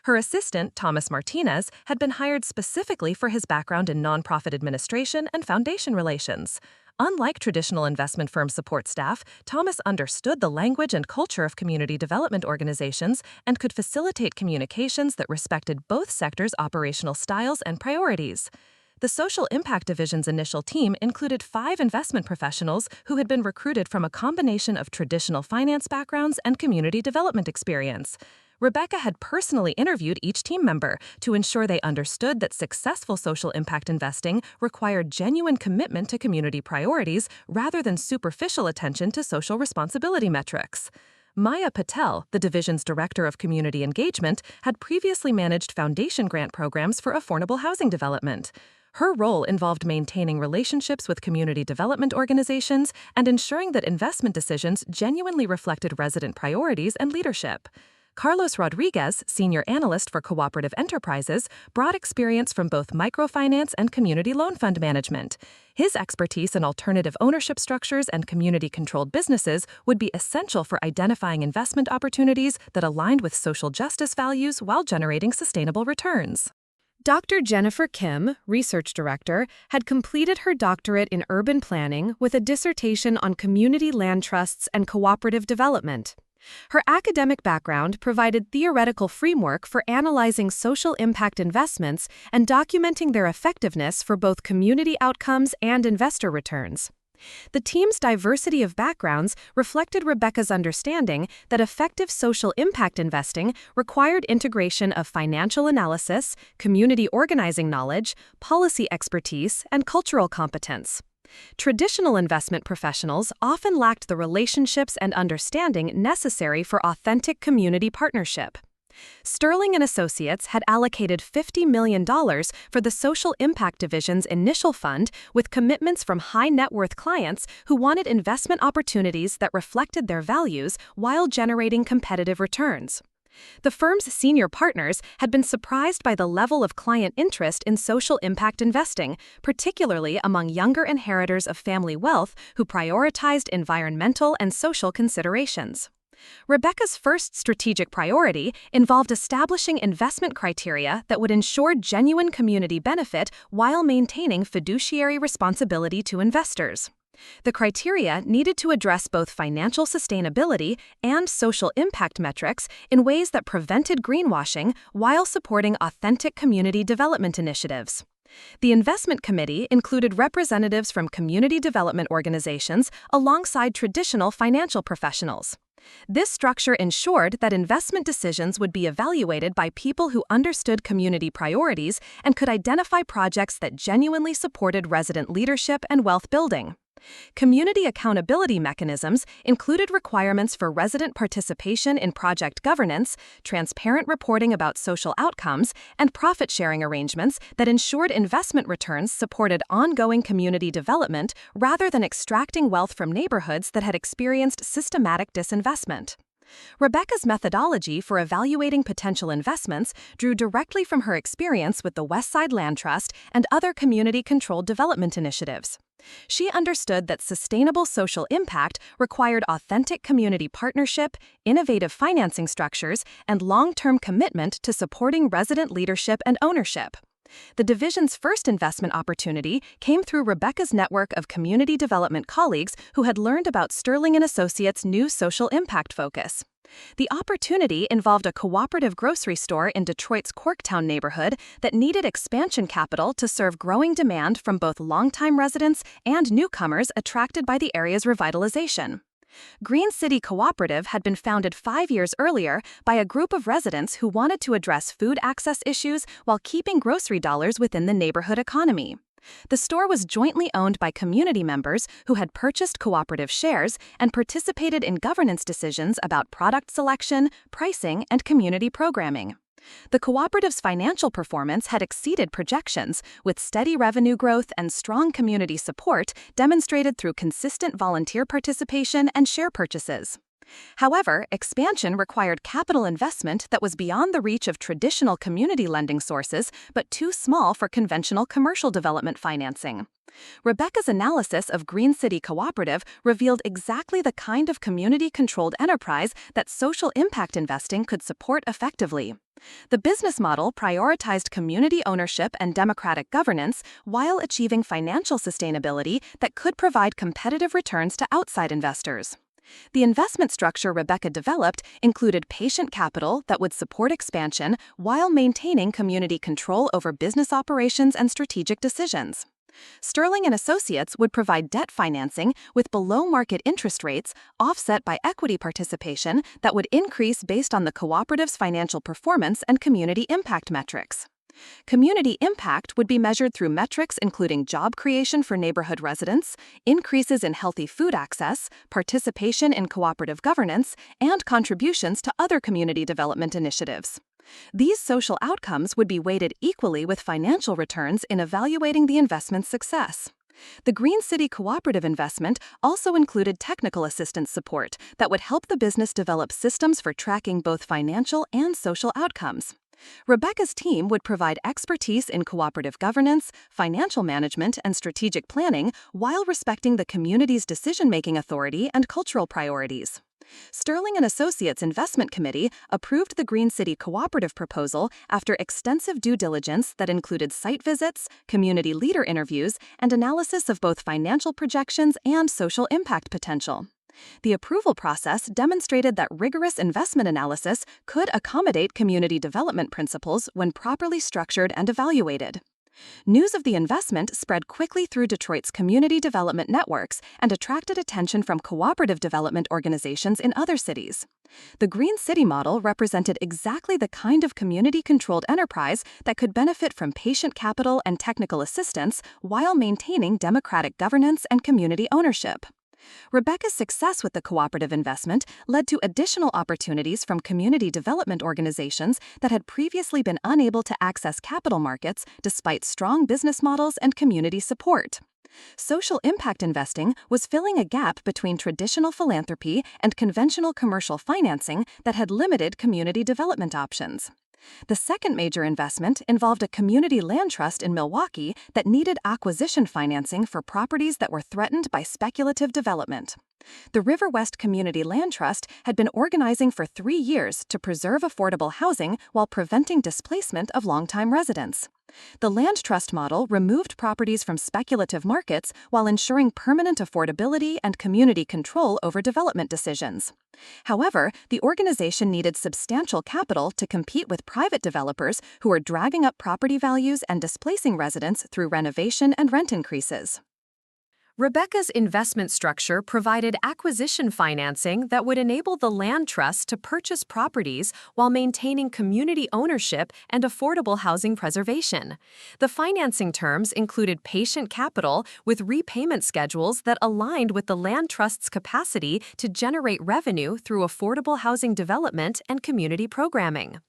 Her assistant, Thomas Martinez, had been hired specifically for his background in nonprofit administration and foundation relations. Unlike traditional investment firm support staff, Thomas understood the language and culture of community development organizations and could facilitate communications that respected both sectors' operational styles and priorities. The Social Impact Division's initial team included 5 investment professionals who had been recruited from a combination of traditional finance backgrounds and community development experience. Rebecca had personally interviewed each team member to ensure they understood that successful social impact investing required genuine commitment to community priorities rather than superficial attention to social responsibility metrics. Maya Patel, the division's director of community engagement, had previously managed foundation grant programs for affordable housing development. Her role involved maintaining relationships with community development organizations and ensuring that investment decisions genuinely reflected resident priorities and leadership. Carlos Rodriguez, senior analyst for cooperative enterprises, brought experience from both microfinance and community loan fund management. His expertise in alternative ownership structures and community-controlled businesses would be essential for identifying investment opportunities that aligned with social justice values while generating sustainable returns. Dr. Jennifer Kim, research director, had completed her doctorate in urban planning with a dissertation on community land trusts and cooperative development. Her academic background provided theoretical framework for analyzing social impact investments and documenting their effectiveness for both community outcomes and investor returns. The team's diversity of backgrounds reflected Rebecca's understanding that effective social impact investing required integration of financial analysis, community organizing knowledge, policy expertise, and cultural competence. Traditional investment professionals often lacked the relationships and understanding necessary for authentic community partnership. Sterling and Associates had allocated $50 million for the Social Impact Division's initial fund, with commitments from high-net-worth clients who wanted investment opportunities that reflected their values while generating competitive returns. The firm's senior partners had been surprised by the level of client interest in social impact investing, particularly among younger inheritors of family wealth who prioritized environmental and social considerations. Rebecca's first strategic priority involved establishing investment criteria that would ensure genuine community benefit while maintaining fiduciary responsibility to investors. The criteria needed to address both financial sustainability and social impact metrics in ways that prevented greenwashing while supporting authentic community development initiatives. The investment committee included representatives from community development organizations alongside traditional financial professionals. This structure ensured that investment decisions would be evaluated by people who understood community priorities and could identify projects that genuinely supported resident leadership and wealth building. Community accountability mechanisms included requirements for resident participation in project governance, transparent reporting about social outcomes, and profit-sharing arrangements that ensured investment returns supported ongoing community development rather than extracting wealth from neighborhoods that had experienced systematic disinvestment. Rebecca's methodology for evaluating potential investments drew directly from her experience with the Westside Land Trust and other community-controlled development initiatives. She understood that sustainable social impact required authentic community partnership, innovative financing structures, and long-term commitment to supporting resident leadership and ownership. The division's first investment opportunity came through Rebecca's network of community development colleagues who had learned about Sterling and Associates' new social impact focus. The opportunity involved a cooperative grocery store in Detroit's Corktown neighborhood that needed expansion capital to serve growing demand from both longtime residents and newcomers attracted by the area's revitalization. Green City Cooperative had been founded 5 years earlier by a group of residents who wanted to address food access issues while keeping grocery dollars within the neighborhood economy. The store was jointly owned by community members who had purchased cooperative shares and participated in governance decisions about product selection, pricing, and community programming. The cooperative's financial performance had exceeded projections, with steady revenue growth and strong community support demonstrated through consistent volunteer participation and share purchases. However, expansion required capital investment that was beyond the reach of traditional community lending sources, but too small for conventional commercial development financing. Rebecca's analysis of Green City Cooperative revealed exactly the kind of community-controlled enterprise that social impact investing could support effectively. The business model prioritized community ownership and democratic governance while achieving financial sustainability that could provide competitive returns to outside investors. The investment structure Rebecca developed included patient capital that would support expansion while maintaining community control over business operations and strategic decisions. Sterling and Associates would provide debt financing with below-market interest rates offset by equity participation that would increase based on the cooperative's financial performance and community impact metrics. Community impact would be measured through metrics including job creation for neighborhood residents, increases in healthy food access, participation in cooperative governance, and contributions to other community development initiatives. These social outcomes would be weighted equally with financial returns in evaluating the investment's success. The Green City Cooperative investment also included technical assistance support that would help the business develop systems for tracking both financial and social outcomes. Rebecca's team would provide expertise in cooperative governance, financial management, and strategic planning while respecting the community's decision-making authority and cultural priorities. Sterling and Associates Investment Committee approved the Green City Cooperative proposal after extensive due diligence that included site visits, community leader interviews, and analysis of both financial projections and social impact potential. The approval process demonstrated that rigorous investment analysis could accommodate community development principles when properly structured and evaluated. News of the investment spread quickly through Detroit's community development networks and attracted attention from cooperative development organizations in other cities. The Green City model represented exactly the kind of community-controlled enterprise that could benefit from patient capital and technical assistance while maintaining democratic governance and community ownership. Rebecca's success with the cooperative investment led to additional opportunities from community development organizations that had previously been unable to access capital markets despite strong business models and community support. Social impact investing was filling a gap between traditional philanthropy and conventional commercial financing that had limited community development options. The second major investment involved a community land trust in Milwaukee that needed acquisition financing for properties that were threatened by speculative development. The River West Community Land Trust had been organizing for 3 years to preserve affordable housing while preventing displacement of longtime residents. The land trust model removed properties from speculative markets while ensuring permanent affordability and community control over development decisions. However, the organization needed substantial capital to compete with private developers who were dragging up property values and displacing residents through renovation and rent increases. Rebecca's investment structure provided acquisition financing that would enable the land trust to purchase properties while maintaining community ownership and affordable housing preservation. The financing terms included patient capital with repayment schedules that aligned with the land trust's capacity to generate revenue through affordable housing development and community programming.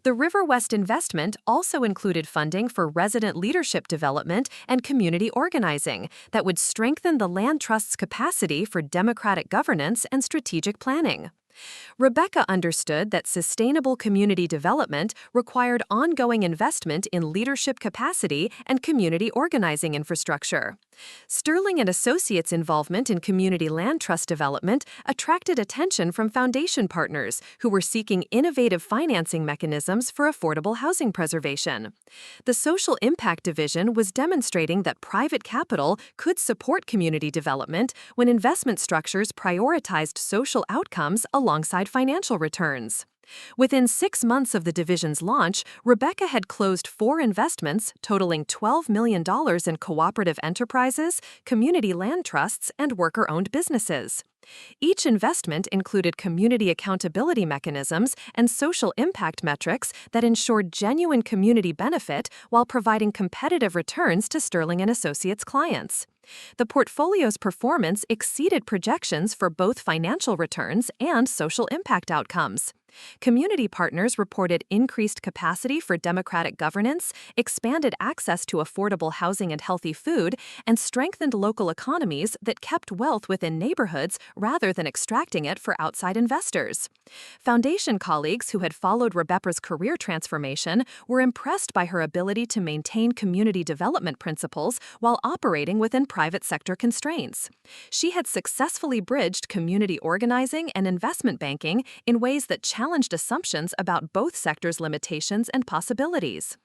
The River West investment also included funding for resident leadership development and community organizing that would strengthen the land trust's capacity for democratic governance and strategic planning. Rebecca understood that sustainable community development required ongoing investment in leadership capacity and community organizing infrastructure. Sterling and Associates' involvement in community land trust development attracted attention from foundation partners who were seeking innovative financing mechanisms for affordable housing preservation. The Social Impact Division was demonstrating that private capital could support community development when investment structures prioritized social outcomes alongside financial returns. Within 6 months of the division's launch, Rebecca had closed 4 investments totaling $12 million in cooperative enterprises, community land trusts, and worker-owned businesses. Each investment included community accountability mechanisms and social impact metrics that ensured genuine community benefit while providing competitive returns to Sterling and Associates clients. The portfolio's performance exceeded projections for both financial returns and social impact outcomes. Community partners reported increased capacity for democratic governance, expanded access to affordable housing and healthy food, and strengthened local economies that kept wealth within neighborhoods rather than extracting it for outside investors. Foundation colleagues who had followed Rebecca's career transformation were impressed by her ability to maintain community development principles while operating within private sector constraints. She had successfully bridged community organizing and investment banking in ways that challenged assumptions about both sectors' limitations and possibilities.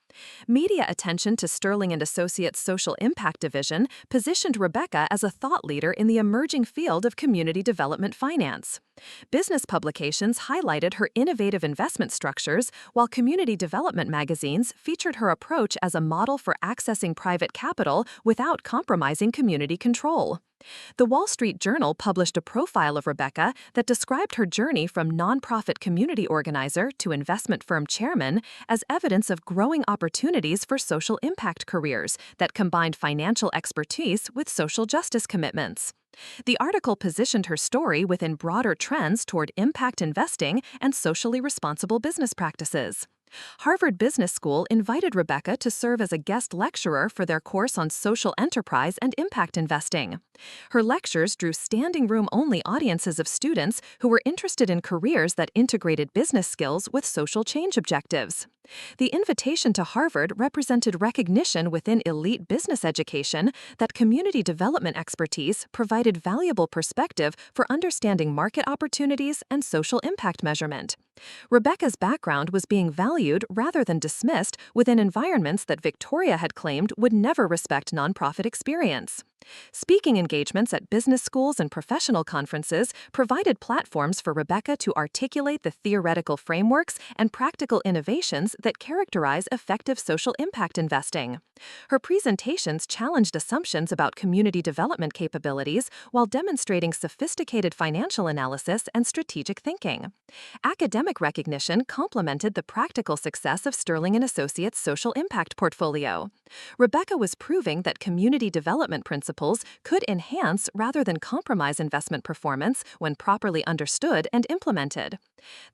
Media attention to Sterling and Associates' Social Impact Division positioned Rebecca as a thought leader in the emerging field of community development finance. Business publications highlighted her innovative investment structures, while community development magazines featured her approach as a model for accessing private capital without compromising community control. The Wall Street Journal published a profile of Rebecca that described her journey from nonprofit community organizer to investment firm chairman as evidence of growing opportunities for social impact careers that combined financial expertise with social justice commitments. The article positioned her story within broader trends toward impact investing and socially responsible business practices. Harvard Business School invited Rebecca to serve as a guest lecturer for their course on social enterprise and impact investing. Her lectures drew standing room-only audiences of students who were interested in careers that integrated business skills with social change objectives. The invitation to Harvard represented recognition within elite business education that community development expertise provided valuable perspective for understanding market opportunities and social impact measurement. Rebecca's background was being valued rather than dismissed within environments that Victoria had claimed would never respect nonprofit experience. Speaking engagements at business schools and professional conferences provided platforms for Rebecca to articulate the theoretical frameworks and practical innovations that characterize effective social impact investing. Her presentations challenged assumptions about community development capabilities while demonstrating sophisticated financial analysis and strategic thinking. Academic recognition complemented the practical success of Sterling & Associates' social impact portfolio. Rebecca was proving that community development principles could enhance rather than compromise investment performance when properly understood and implemented.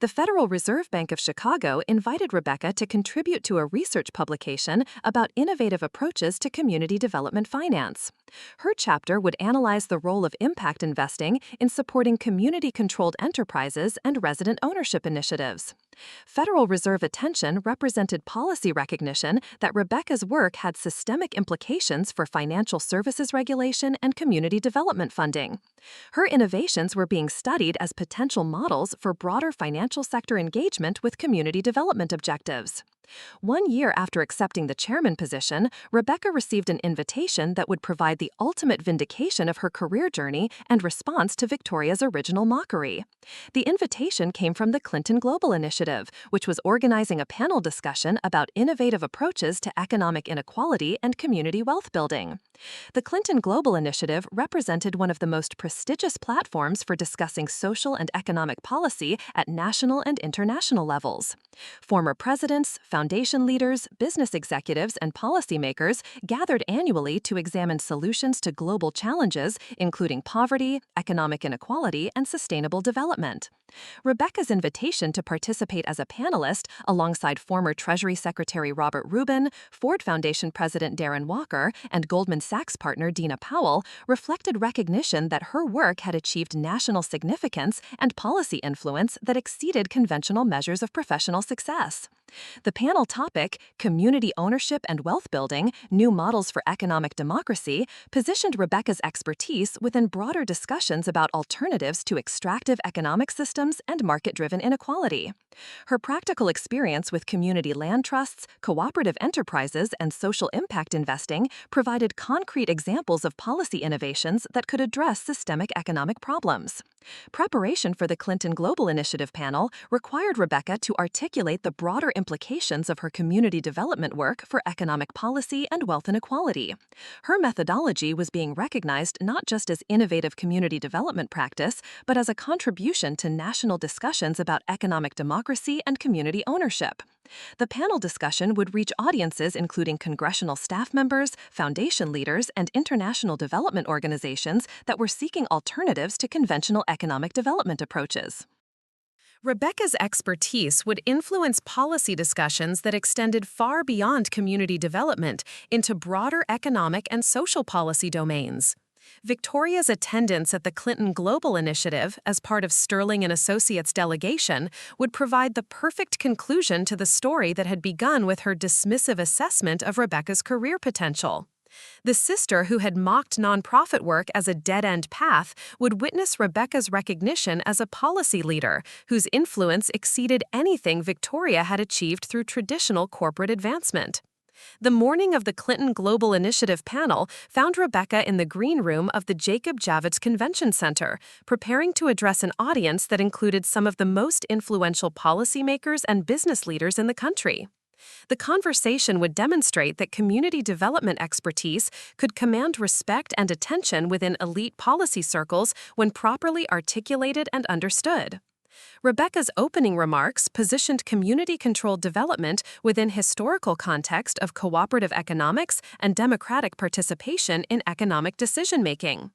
The Federal Reserve Bank of Chicago invited Rebecca to contribute to a research publication about innovative approaches to community development finance. Her chapter would analyze the role of impact investing in supporting community-controlled enterprises and resident ownership initiatives. Federal Reserve attention represented policy recognition that Rebecca's work had systemic implications for financial services regulation and community development funding. Her innovations were being studied as potential models for broader financial sector engagement with community development objectives. 1 year after accepting the chairman position, Rebecca received an invitation that would provide the ultimate vindication of her career journey and response to Victoria's original mockery. The invitation came from the Clinton Global Initiative, which was organizing a panel discussion about innovative approaches to economic inequality and community wealth building. The Clinton Global Initiative represented one of the most prestigious platforms for discussing social and economic policy at national and international levels. Former presidents, foundation leaders, business executives, and policymakers gathered annually to examine solutions to global challenges, including poverty, economic inequality, and sustainable development. Rebecca's invitation to participate as a panelist alongside former Treasury Secretary Robert Rubin, Ford Foundation President Darren Walker, and Goldman Sachs partner Dina Powell reflected recognition that her work had achieved national significance and policy influence that exceeded conventional measures of professional success. The panel topic, Community Ownership and Wealth Building, New Models for Economic Democracy, positioned Rebecca's expertise within broader discussions about alternatives to extractive economic systems and market-driven inequality. Her practical experience with community land trusts, cooperative enterprises, and social impact investing provided concrete examples of policy innovations that could address systemic economic problems. Preparation for the Clinton Global Initiative panel required Rebecca to articulate the broader implications of her community development work for economic policy and wealth inequality. Her methodology was being recognized not just as innovative community development practice, but as a contribution to national discussions about economic democracy and community ownership. The panel discussion would reach audiences including congressional staff members, foundation leaders, and international development organizations that were seeking alternatives to conventional economic development approaches. Rebecca's expertise would influence policy discussions that extended far beyond community development into broader economic and social policy domains. Victoria's attendance at the Clinton Global Initiative as part of Sterling & Associates' delegation would provide the perfect conclusion to the story that had begun with her dismissive assessment of Rebecca's career potential. The sister who had mocked nonprofit work as a dead-end path would witness Rebecca's recognition as a policy leader whose influence exceeded anything Victoria had achieved through traditional corporate advancement. The morning of the Clinton Global Initiative panel found Rebecca in the green room of the Jacob Javits Convention Center, preparing to address an audience that included some of the most influential policymakers and business leaders in the country. The conversation would demonstrate that community development expertise could command respect and attention within elite policy circles when properly articulated and understood. Rebecca's opening remarks positioned community-controlled development within historical context of cooperative economics and democratic participation in economic decision-making.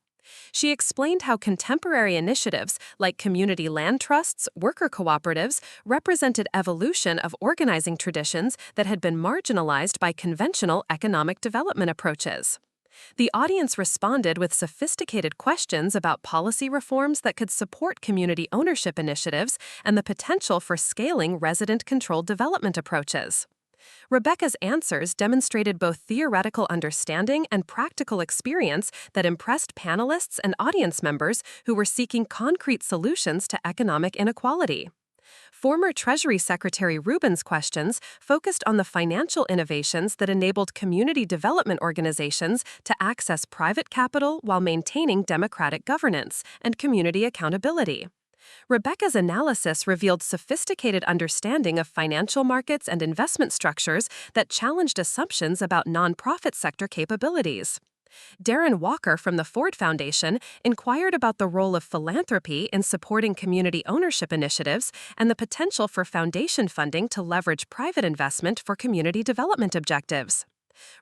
She explained how contemporary initiatives like community land trusts, worker cooperatives, represented evolution of organizing traditions that had been marginalized by conventional economic development approaches. The audience responded with sophisticated questions about policy reforms that could support community ownership initiatives and the potential for scaling resident-controlled development approaches. Rebecca's answers demonstrated both theoretical understanding and practical experience that impressed panelists and audience members who were seeking concrete solutions to economic inequality. Former Treasury Secretary Rubin's questions focused on the financial innovations that enabled community development organizations to access private capital while maintaining democratic governance and community accountability. Rebecca's analysis revealed sophisticated understanding of financial markets and investment structures that challenged assumptions about nonprofit sector capabilities. Darren Walker from the Ford Foundation inquired about the role of philanthropy in supporting community ownership initiatives and the potential for foundation funding to leverage private investment for community development objectives.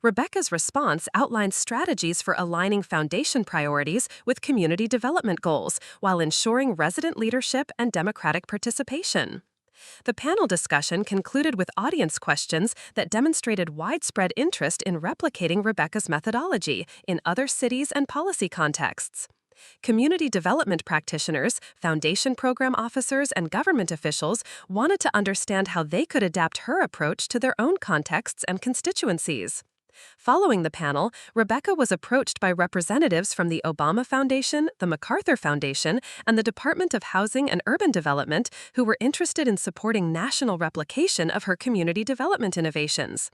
Rebecca's response outlined strategies for aligning foundation priorities with community development goals while ensuring resident leadership and democratic participation. The panel discussion concluded with audience questions that demonstrated widespread interest in replicating Rebecca's methodology in other cities and policy contexts. Community development practitioners, foundation program officers, and government officials wanted to understand how they could adapt her approach to their own contexts and constituencies. Following the panel, Rebecca was approached by representatives from the Obama Foundation, the MacArthur Foundation, and the Department of Housing and Urban Development who were interested in supporting national replication of her community development innovations.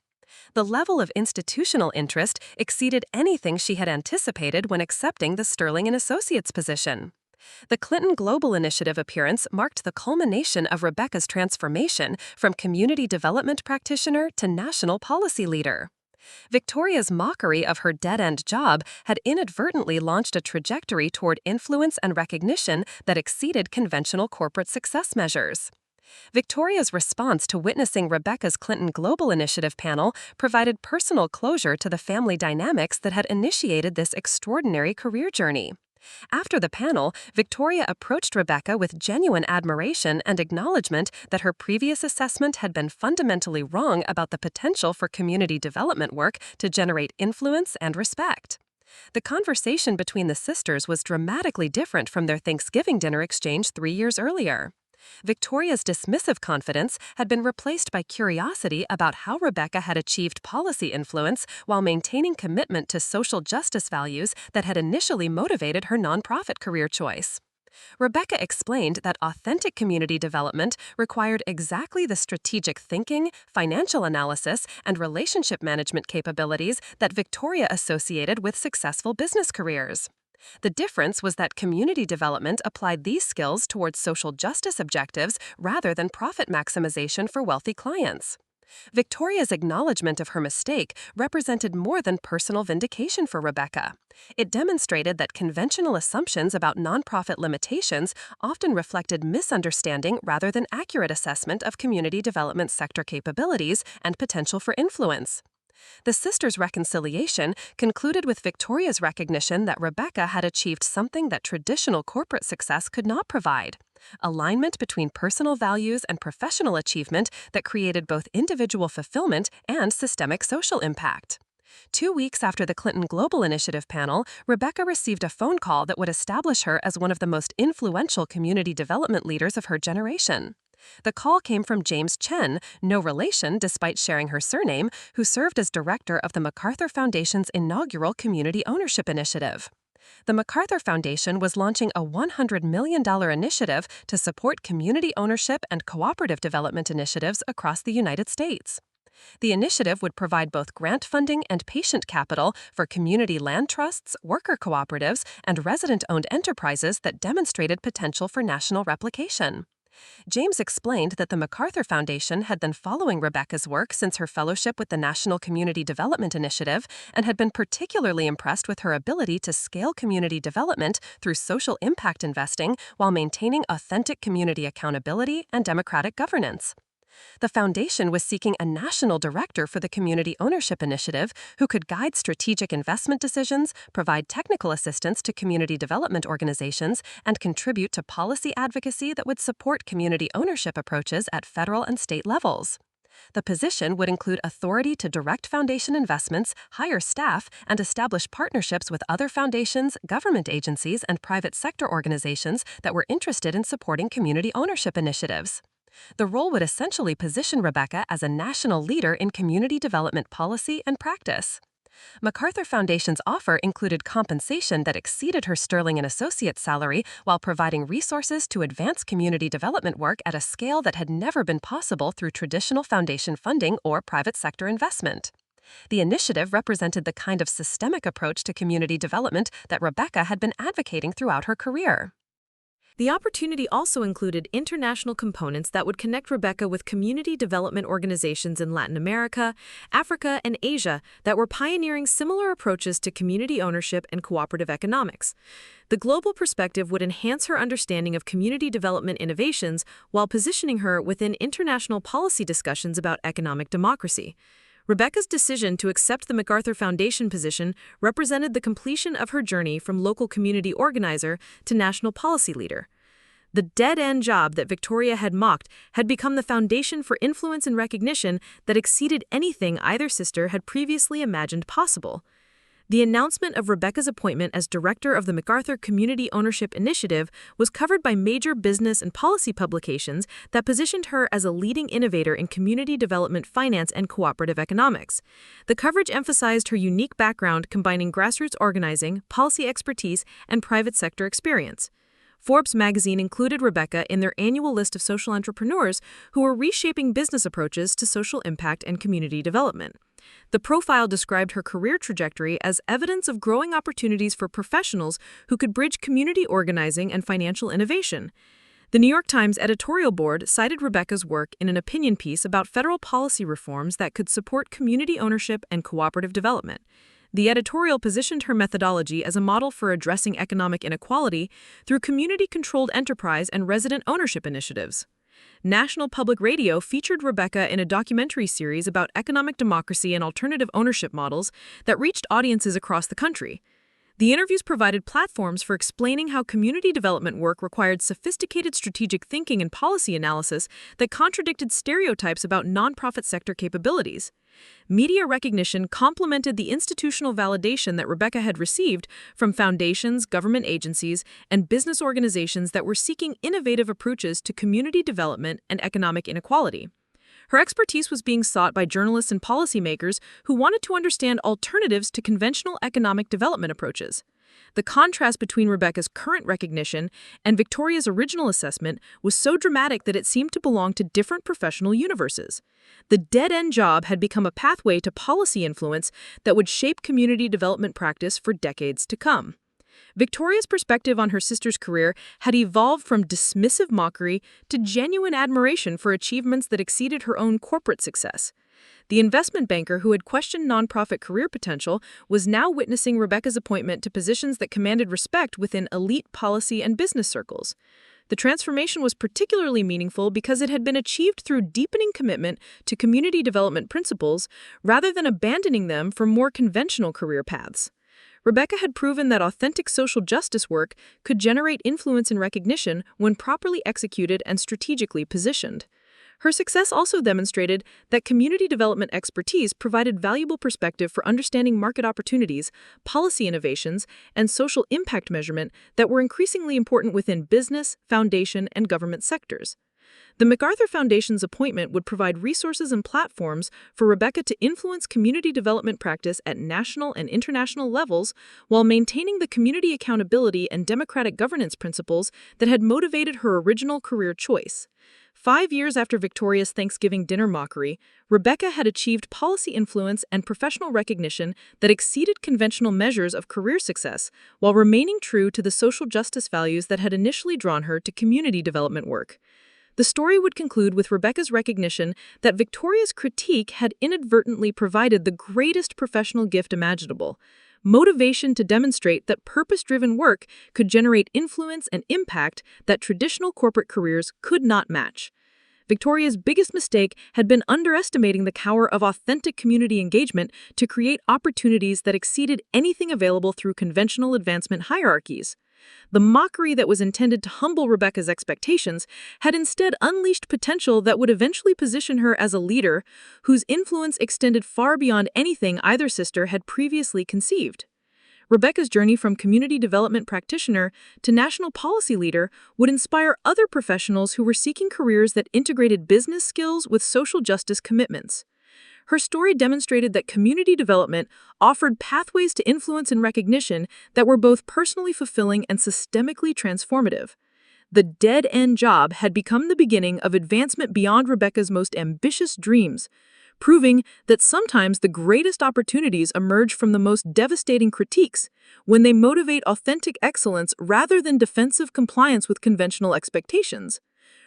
The level of institutional interest exceeded anything she had anticipated when accepting the Sterling and Associates position. The Clinton Global Initiative appearance marked the culmination of Rebecca's transformation from community development practitioner to national policy leader. Victoria's mockery of her dead-end job had inadvertently launched a trajectory toward influence and recognition that exceeded conventional corporate success measures. Victoria's response to witnessing Rebecca's Clinton Global Initiative panel provided personal closure to the family dynamics that had initiated this extraordinary career journey. After the panel, Victoria approached Rebecca with genuine admiration and acknowledgement that her previous assessment had been fundamentally wrong about the potential for community development work to generate influence and respect. The conversation between the sisters was dramatically different from their Thanksgiving dinner exchange 3 years earlier. Victoria's dismissive confidence had been replaced by curiosity about how Rebecca had achieved policy influence while maintaining commitment to social justice values that had initially motivated her nonprofit career choice. Rebecca explained that authentic community development required exactly the strategic thinking, financial analysis, and relationship management capabilities that Victoria associated with successful business careers. The difference was that community development applied these skills towards social justice objectives rather than profit maximization for wealthy clients. Victoria's acknowledgement of her mistake represented more than personal vindication for Rebecca. It demonstrated that conventional assumptions about nonprofit limitations often reflected misunderstanding rather than accurate assessment of community development sector capabilities and potential for influence. The sisters' reconciliation concluded with Victoria's recognition that Rebecca had achieved something that traditional corporate success could not provide: alignment between personal values and professional achievement that created both individual fulfillment and systemic social impact. 2 weeks after the Clinton Global Initiative panel, Rebecca received a phone call that would establish her as one of the most influential community development leaders of her generation. The call came from James Chen, no relation despite sharing her surname, who served as director of the MacArthur Foundation's inaugural Community Ownership Initiative. The MacArthur Foundation was launching a $100 million initiative to support community ownership and cooperative development initiatives across the United States. The initiative would provide both grant funding and patient capital for community land trusts, worker cooperatives, and resident-owned enterprises that demonstrated potential for national replication. James explained that the MacArthur Foundation had been following Rebecca's work since her fellowship with the National Community Development Initiative and had been particularly impressed with her ability to scale community development through social impact investing while maintaining authentic community accountability and democratic governance. The foundation was seeking a national director for the Community Ownership Initiative who could guide strategic investment decisions, provide technical assistance to community development organizations, and contribute to policy advocacy that would support community ownership approaches at federal and state levels. The position would include authority to direct foundation investments, hire staff, and establish partnerships with other foundations, government agencies, and private sector organizations that were interested in supporting community ownership initiatives. The role would essentially position Rebecca as a national leader in community development policy and practice. MacArthur Foundation's offer included compensation that exceeded her Sterling and Associates salary while providing resources to advance community development work at a scale that had never been possible through traditional foundation funding or private sector investment. The initiative represented the kind of systemic approach to community development that Rebecca had been advocating throughout her career. The opportunity also included international components that would connect Rebecca with community development organizations in Latin America, Africa, and Asia that were pioneering similar approaches to community ownership and cooperative economics. The global perspective would enhance her understanding of community development innovations while positioning her within international policy discussions about economic democracy. Rebecca's decision to accept the MacArthur Foundation position represented the completion of her journey from local community organizer to national policy leader. The dead-end job that Victoria had mocked had become the foundation for influence and recognition that exceeded anything either sister had previously imagined possible. The announcement of Rebecca's appointment as director of the MacArthur Community Ownership Initiative was covered by major business and policy publications that positioned her as a leading innovator in community development finance and cooperative economics. The coverage emphasized her unique background combining grassroots organizing, policy expertise, and private sector experience. Forbes magazine included Rebecca in their annual list of social entrepreneurs who were reshaping business approaches to social impact and community development. The profile described her career trajectory as evidence of growing opportunities for professionals who could bridge community organizing and financial innovation. The New York Times editorial board cited Rebecca's work in an opinion piece about federal policy reforms that could support community ownership and cooperative development. The editorial positioned her methodology as a model for addressing economic inequality through community-controlled enterprise and resident ownership initiatives. National Public Radio featured Rebecca in a documentary series about economic democracy and alternative ownership models that reached audiences across the country. The interviews provided platforms for explaining how community development work required sophisticated strategic thinking and policy analysis that contradicted stereotypes about nonprofit sector capabilities. Media recognition complemented the institutional validation that Rebecca had received from foundations, government agencies, and business organizations that were seeking innovative approaches to community development and economic inequality. Her expertise was being sought by journalists and policymakers who wanted to understand alternatives to conventional economic development approaches. The contrast between Rebecca's current recognition and Victoria's original assessment was so dramatic that it seemed to belong to different professional universes. The dead-end job had become a pathway to policy influence that would shape community development practice for decades to come. Victoria's perspective on her sister's career had evolved from dismissive mockery to genuine admiration for achievements that exceeded her own corporate success. The investment banker who had questioned nonprofit career potential was now witnessing Rebecca's appointment to positions that commanded respect within elite policy and business circles. The transformation was particularly meaningful because it had been achieved through deepening commitment to community development principles rather than abandoning them for more conventional career paths. Rebecca had proven that authentic social justice work could generate influence and recognition when properly executed and strategically positioned. Her success also demonstrated that community development expertise provided valuable perspective for understanding market opportunities, policy innovations, and social impact measurement that were increasingly important within business, foundation, and government sectors. The MacArthur Foundation's appointment would provide resources and platforms for Rebecca to influence community development practice at national and international levels while maintaining the community accountability and democratic governance principles that had motivated her original career choice. 5 years after Victoria's Thanksgiving dinner mockery, Rebecca had achieved policy influence and professional recognition that exceeded conventional measures of career success while remaining true to the social justice values that had initially drawn her to community development work. The story would conclude with Rebecca's recognition that Victoria's critique had inadvertently provided the greatest professional gift imaginable: motivation to demonstrate that purpose-driven work could generate influence and impact that traditional corporate careers could not match. Victoria's biggest mistake had been underestimating the power of authentic community engagement to create opportunities that exceeded anything available through conventional advancement hierarchies. The mockery that was intended to humble Rebecca's expectations had instead unleashed potential that would eventually position her as a leader whose influence extended far beyond anything either sister had previously conceived. Rebecca's journey from community development practitioner to national policy leader would inspire other professionals who were seeking careers that integrated business skills with social justice commitments. Her story demonstrated that community development offered pathways to influence and recognition that were both personally fulfilling and systemically transformative. The dead-end job had become the beginning of advancement beyond Rebecca's most ambitious dreams, proving that sometimes the greatest opportunities emerge from the most devastating critiques when they motivate authentic excellence rather than defensive compliance with conventional expectations.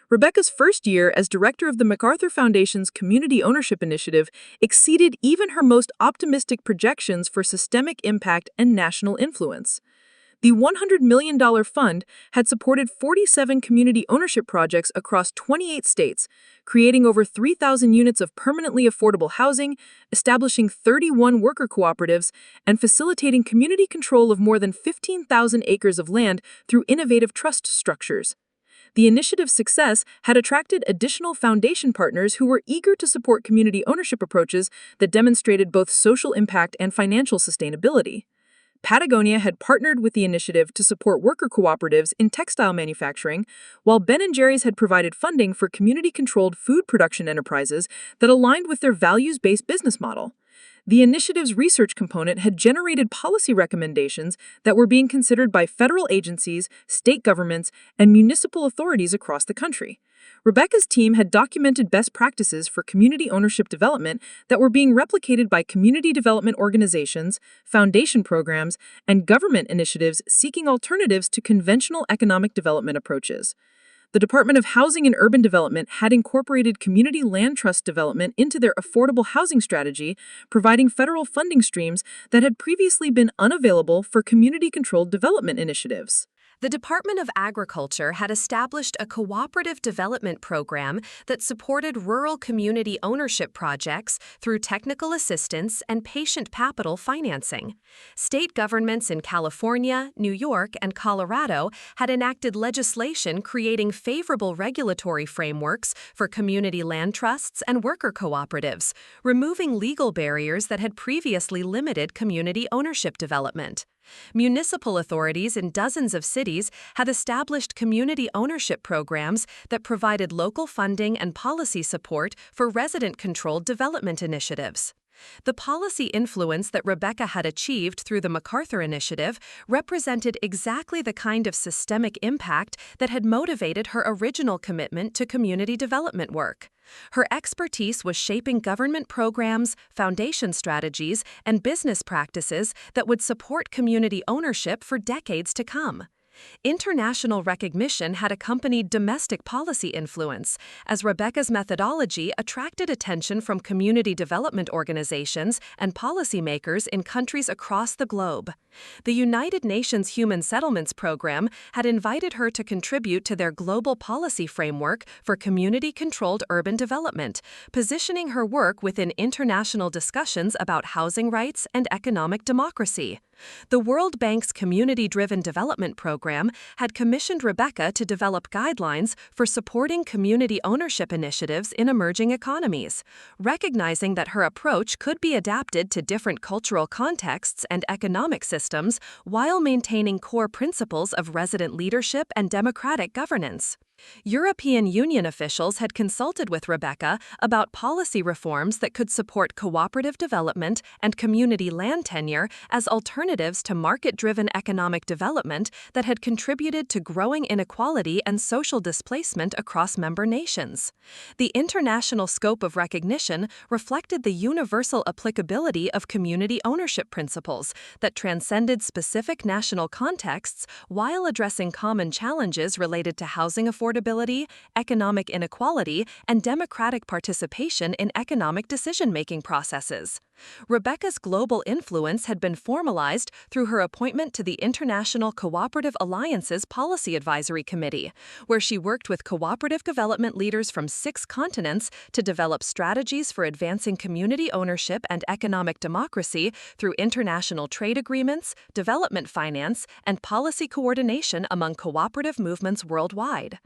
Rebecca's first year as director of the MacArthur Foundation's Community Ownership Initiative exceeded even her most optimistic projections for systemic impact and national influence. The $100 million fund had supported 47 community ownership projects across 28 states, creating over 3,000 units of permanently affordable housing, establishing 31 worker cooperatives, and facilitating community control of more than 15,000 acres of land through innovative trust structures. The initiative's success had attracted additional foundation partners who were eager to support community ownership approaches that demonstrated both social impact and financial sustainability. Patagonia had partnered with the initiative to support worker cooperatives in textile manufacturing, while Ben & Jerry's had provided funding for community-controlled food production enterprises that aligned with their values-based business model. The initiative's research component had generated policy recommendations that were being considered by federal agencies, state governments, and municipal authorities across the country. Rebecca's team had documented best practices for community ownership development that were being replicated by community development organizations, foundation programs, and government initiatives seeking alternatives to conventional economic development approaches. The Department of Housing and Urban Development had incorporated community land trust development into their affordable housing strategy, providing federal funding streams that had previously been unavailable for community-controlled development initiatives. The Department of Agriculture had established a cooperative development program that supported rural community ownership projects through technical assistance and patient capital financing. State governments in California, New York, and Colorado had enacted legislation creating favorable regulatory frameworks for community land trusts and worker cooperatives, removing legal barriers that had previously limited community ownership development. Municipal authorities in dozens of cities had established community ownership programs that provided local funding and policy support for resident-controlled development initiatives. The policy influence that Rebecca had achieved through the MacArthur Initiative represented exactly the kind of systemic impact that had motivated her original commitment to community development work. Her expertise was shaping government programs, foundation strategies, and business practices that would support community ownership for decades to come. International recognition had accompanied domestic policy influence, as Rebecca's methodology attracted attention from community development organizations and policymakers in countries across the globe. The United Nations Human Settlements Program had invited her to contribute to their global policy framework for community-controlled urban development, positioning her work within international discussions about housing rights and economic democracy. The World Bank's Community-Driven Development Program had commissioned Rebecca to develop guidelines for supporting community ownership initiatives in emerging economies, recognizing that her approach could be adapted to different cultural contexts and economic systems while maintaining core principles of resident leadership and democratic governance. European Union officials had consulted with Rebecca about policy reforms that could support cooperative development and community land tenure as alternatives to market-driven economic development that had contributed to growing inequality and social displacement across member nations. The international scope of recognition reflected the universal applicability of community ownership principles that transcended specific national contexts while addressing common challenges related to housing affordability, economic inequality, and democratic participation in economic decision-making processes. Rebecca's global influence had been formalized through her appointment to the International Cooperative Alliances Policy Advisory Committee, where she worked with cooperative development leaders from 6 continents to develop strategies for advancing community ownership and economic democracy through international trade agreements, development finance, and policy coordination among cooperative movements worldwide.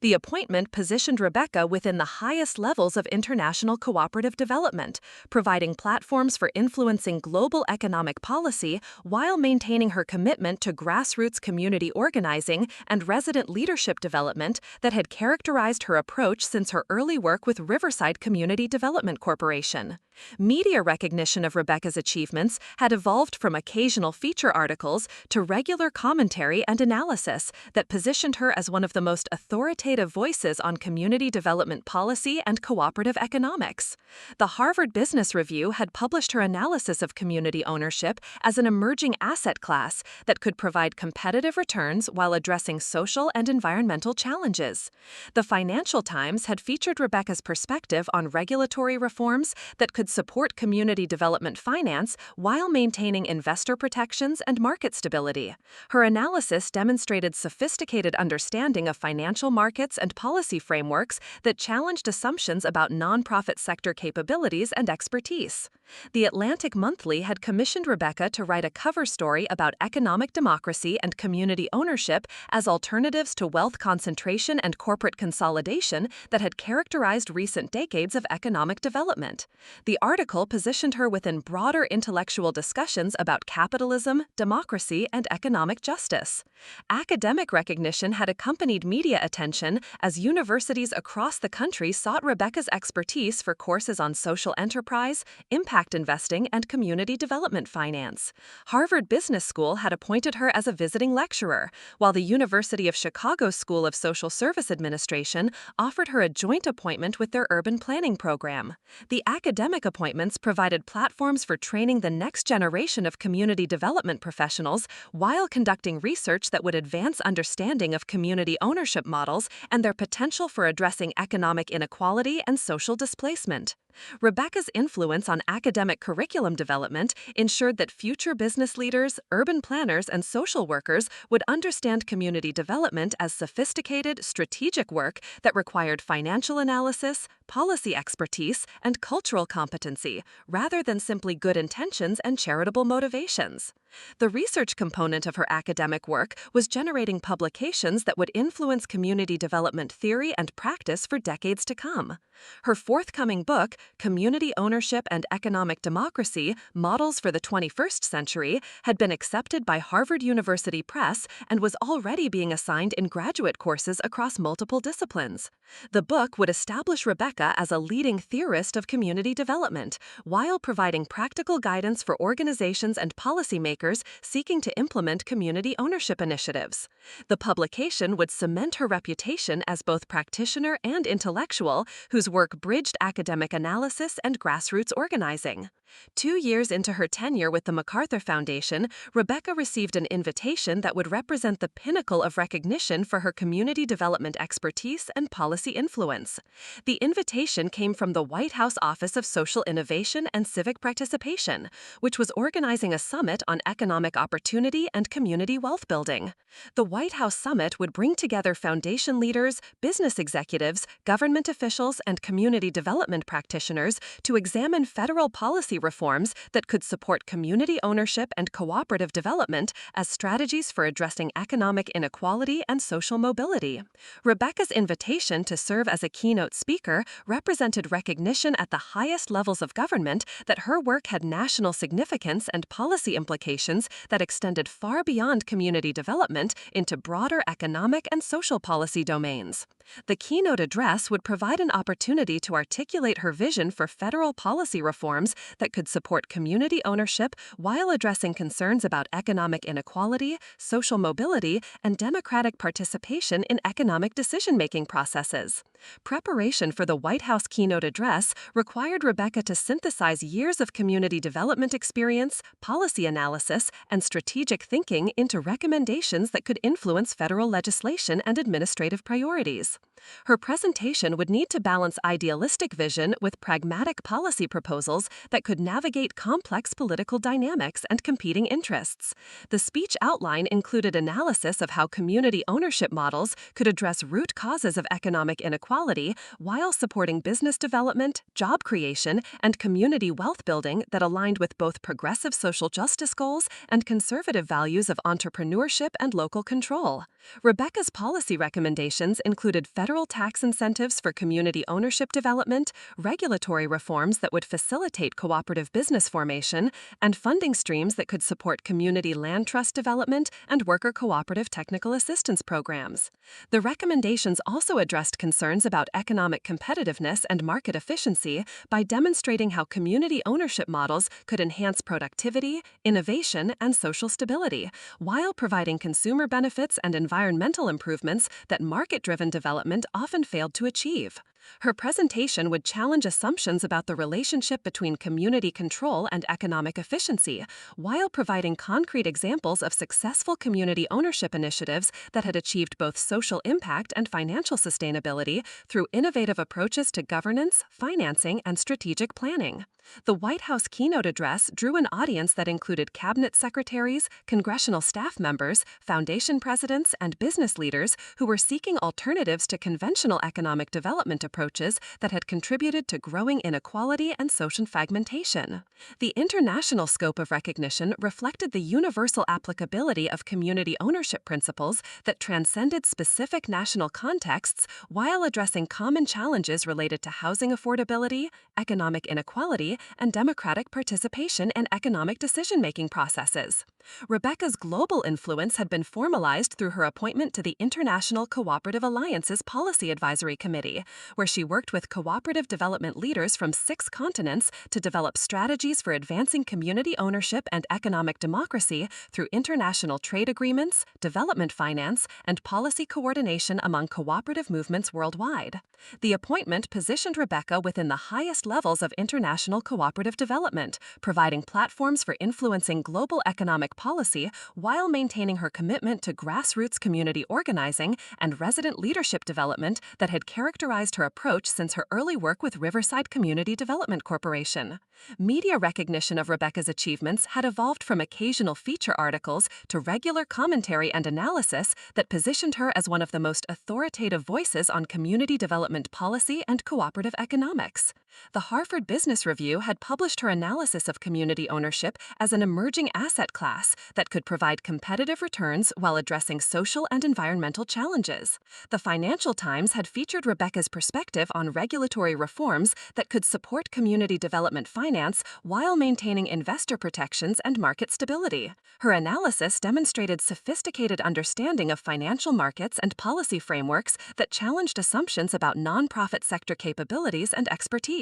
The appointment positioned Rebecca within the highest levels of international cooperative development, providing platforms for influencing global economic policy while maintaining her commitment to grassroots community organizing and resident leadership development that had characterized her approach since her early work with Riverside Community Development Corporation. Media recognition of Rebecca's achievements had evolved from occasional feature articles to regular commentary and analysis that positioned her as one of the most authoritative voices on community development policy and cooperative economics. The Harvard Business Review had published her analysis of community ownership as an emerging asset class that could provide competitive returns while addressing social and environmental challenges. The Financial Times had featured Rebecca's perspective on regulatory reforms that could support community development finance while maintaining investor protections and market stability. Her analysis demonstrated sophisticated understanding of financial markets and policy frameworks that challenged assumptions about nonprofit sector capabilities and expertise. The Atlantic Monthly had commissioned Rebecca to write a cover story about economic democracy and community ownership as alternatives to wealth concentration and corporate consolidation that had characterized recent decades of economic development. The article positioned her within broader intellectual discussions about capitalism, democracy, and economic justice. Academic recognition had accompanied media attention as universities across the country sought Rebecca's expertise for courses on social enterprise, impact investing, and community development finance. Harvard Business School had appointed her as a visiting lecturer, while the University of Chicago School of Social Service Administration offered her a joint appointment with their urban planning program. The academic appointments provided platforms for training the next generation of community development professionals while conducting research that would advance understanding of community ownership models and their potential for addressing economic inequality and social displacement. Rebecca's influence on academic curriculum development ensured that future business leaders, urban planners, and social workers would understand community development as sophisticated, strategic work that required financial analysis, policy expertise, and cultural competency, rather than simply good intentions and charitable motivations. The research component of her academic work was generating publications that would influence community development theory and practice for decades to come. Her forthcoming book, Community Ownership and Economic Democracy: Models for the 21st Century, had been accepted by Harvard University Press and was already being assigned in graduate courses across multiple disciplines. The book would establish Rebecca as a leading theorist of community development, while providing practical guidance for organizations and policymakers seeking to implement community ownership initiatives. The publication would cement her reputation as both practitioner and intellectual whose work bridged academic analysis and grassroots organizing. 2 years into her tenure with the MacArthur Foundation, Rebecca received an invitation that would represent the pinnacle of recognition for her community development expertise and policy influence. The invitation came from the White House Office of Social Innovation and Civic Participation, which was organizing a summit on economic opportunity and community wealth building. The White House Summit would bring together foundation leaders, business executives, government officials, and community development practitioners to examine federal policy reforms that could support community ownership and cooperative development as strategies for addressing economic inequality and social mobility. Rebecca's invitation to serve as a keynote speaker represented recognition at the highest levels of government that her work had national significance and policy implications that extended far beyond community development into broader economic and social policy domains. The keynote address would provide an opportunity to articulate her vision for federal policy reforms that could support community ownership while addressing concerns about economic inequality, social mobility, and democratic participation in economic decision-making processes. Preparation for the White House keynote address required Rebecca to synthesize years of community development experience, policy analysis, and strategic thinking into recommendations that could influence federal legislation and administrative priorities. Her presentation would need to balance idealistic vision with pragmatic policy proposals that could navigate complex political dynamics and competing interests. The speech outline included analysis of how community ownership models could address root causes of economic inequality while supporting business development, job creation, and community wealth building that aligned with both progressive social justice goals and conservative values of entrepreneurship and local control. Rebecca's policy recommendations included federal tax incentives for community ownership development, regulatory reforms that would facilitate cooperative business formation, and funding streams that could support community land trust development and worker cooperative technical assistance programs. The recommendations also addressed concerns about economic competitiveness and market efficiency by demonstrating how community ownership models could enhance productivity, innovation, and social stability, while providing consumer benefits and environmental improvements that market-driven development often failed to achieve. Her presentation would challenge assumptions about the relationship between community control and economic efficiency, while providing concrete examples of successful community ownership initiatives that had achieved both social impact and financial sustainability through innovative approaches to governance, financing, and strategic planning. The White House keynote address drew an audience that included cabinet secretaries, congressional staff members, foundation presidents, and business leaders who were seeking alternatives to conventional economic development approaches that had contributed to growing inequality and social fragmentation. The international scope of recognition reflected the universal applicability of community ownership principles that transcended specific national contexts while addressing common challenges related to housing affordability, economic inequality, and democratic participation in economic decision-making processes. Rebecca's global influence had been formalized through her appointment to the International Cooperative Alliance's Policy Advisory Committee, where she worked with cooperative development leaders from 6 continents to develop strategies for advancing community ownership and economic democracy through international trade agreements, development finance, and policy coordination among cooperative movements worldwide. The appointment positioned Rebecca within the highest levels of international cooperative development, providing platforms for influencing global economic policy while maintaining her commitment to grassroots community organizing and resident leadership development that had characterized her approach since her early work with Riverside Community Development Corporation. Media recognition of Rebecca's achievements had evolved from occasional feature articles to regular commentary and analysis that positioned her as one of the most authoritative voices on community development policy and cooperative economics. The Harvard Business Review had published her analysis of community ownership as an emerging asset class that could provide competitive returns while addressing social and environmental challenges. The Financial Times had featured Rebecca's perspective on regulatory reforms that could support community development finance while maintaining investor protections and market stability. Her analysis demonstrated sophisticated understanding of financial markets and policy frameworks that challenged assumptions about nonprofit sector capabilities and expertise.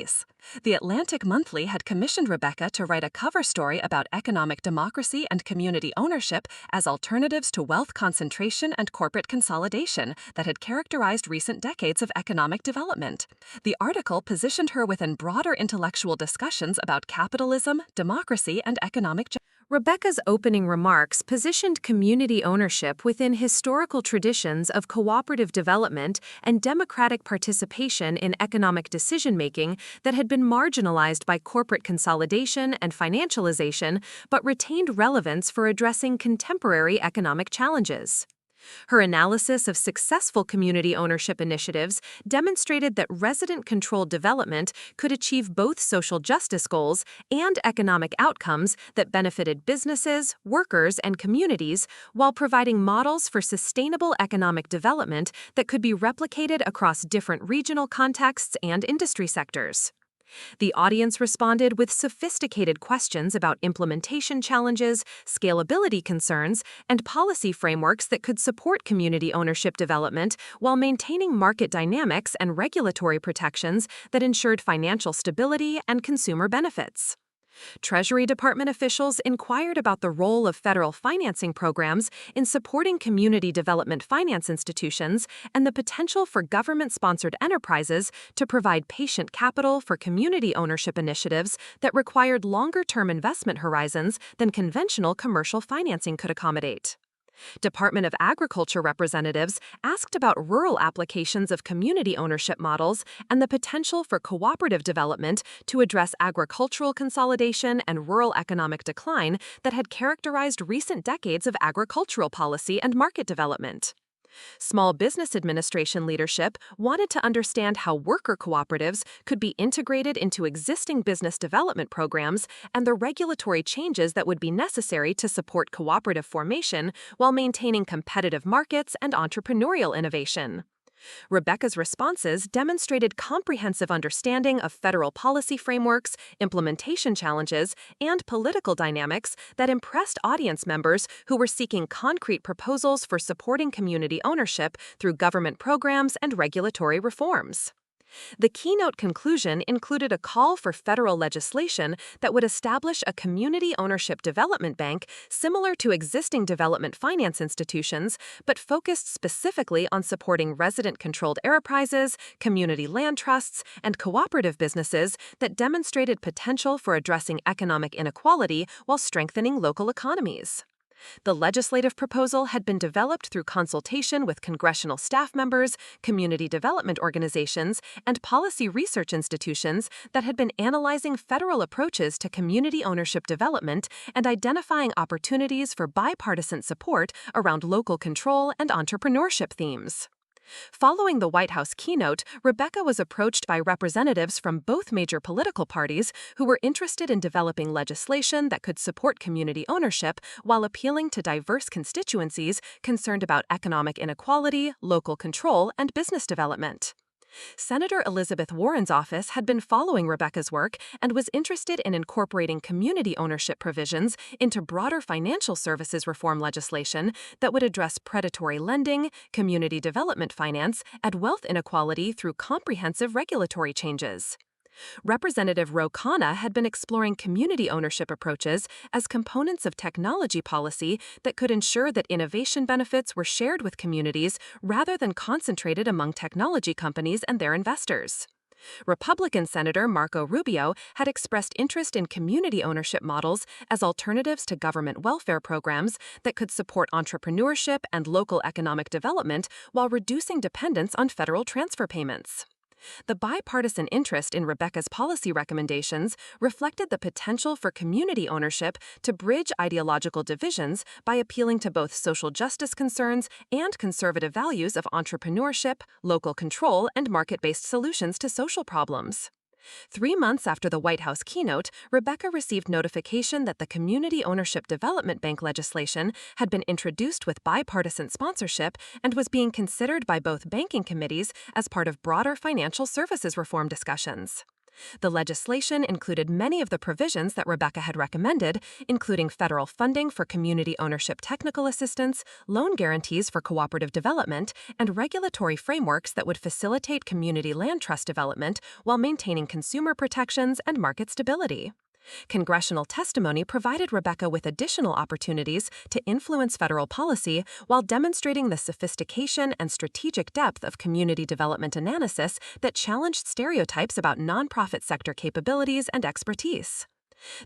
The Atlantic Monthly had commissioned Rebecca to write a cover story about economic democracy and community ownership as alternatives to wealth concentration and corporate consolidation that had characterized recent decades of economic development. The article positioned her within broader intellectual discussions about capitalism, democracy, and economic justice. Rebecca's opening remarks positioned community ownership within historical traditions of cooperative development and democratic participation in economic decision-making that had been marginalized by corporate consolidation and financialization, but retained relevance for addressing contemporary economic challenges. Her analysis of successful community ownership initiatives demonstrated that resident-controlled development could achieve both social justice goals and economic outcomes that benefited businesses, workers, and communities while providing models for sustainable economic development that could be replicated across different regional contexts and industry sectors. The audience responded with sophisticated questions about implementation challenges, scalability concerns, and policy frameworks that could support community ownership development while maintaining market dynamics and regulatory protections that ensured financial stability and consumer benefits. Treasury Department officials inquired about the role of federal financing programs in supporting community development finance institutions and the potential for government-sponsored enterprises to provide patient capital for community ownership initiatives that required longer-term investment horizons than conventional commercial financing could accommodate. Department of Agriculture representatives asked about rural applications of community ownership models and the potential for cooperative development to address agricultural consolidation and rural economic decline that had characterized recent decades of agricultural policy and market development. Small Business Administration leadership wanted to understand how worker cooperatives could be integrated into existing business development programs and the regulatory changes that would be necessary to support cooperative formation while maintaining competitive markets and entrepreneurial innovation. Rebecca's responses demonstrated comprehensive understanding of federal policy frameworks, implementation challenges, and political dynamics that impressed audience members who were seeking concrete proposals for supporting community ownership through government programs and regulatory reforms. The keynote conclusion included a call for federal legislation that would establish a community ownership development bank similar to existing development finance institutions, but focused specifically on supporting resident-controlled enterprises, community land trusts, and cooperative businesses that demonstrated potential for addressing economic inequality while strengthening local economies. The legislative proposal had been developed through consultation with congressional staff members, community development organizations, and policy research institutions that had been analyzing federal approaches to community ownership development and identifying opportunities for bipartisan support around local control and entrepreneurship themes. Following the White House keynote, Rebecca was approached by representatives from both major political parties who were interested in developing legislation that could support community ownership while appealing to diverse constituencies concerned about economic inequality, local control, and business development. Senator Elizabeth Warren's office had been following Rebecca's work and was interested in incorporating community ownership provisions into broader financial services reform legislation that would address predatory lending, community development finance, and wealth inequality through comprehensive regulatory changes. Representative Ro Khanna had been exploring community ownership approaches as components of technology policy that could ensure that innovation benefits were shared with communities rather than concentrated among technology companies and their investors. Republican Senator Marco Rubio had expressed interest in community ownership models as alternatives to government welfare programs that could support entrepreneurship and local economic development while reducing dependence on federal transfer payments. The bipartisan interest in Rebecca's policy recommendations reflected the potential for community ownership to bridge ideological divisions by appealing to both social justice concerns and conservative values of entrepreneurship, local control, and market-based solutions to social problems. 3 months after the White House keynote, Rebecca received notification that the Community Ownership Development Bank legislation had been introduced with bipartisan sponsorship and was being considered by both banking committees as part of broader financial services reform discussions. The legislation included many of the provisions that Rebecca had recommended, including federal funding for community ownership technical assistance, loan guarantees for cooperative development, and regulatory frameworks that would facilitate community land trust development while maintaining consumer protections and market stability. Congressional testimony provided Rebecca with additional opportunities to influence federal policy while demonstrating the sophistication and strategic depth of community development analysis that challenged stereotypes about nonprofit sector capabilities and expertise.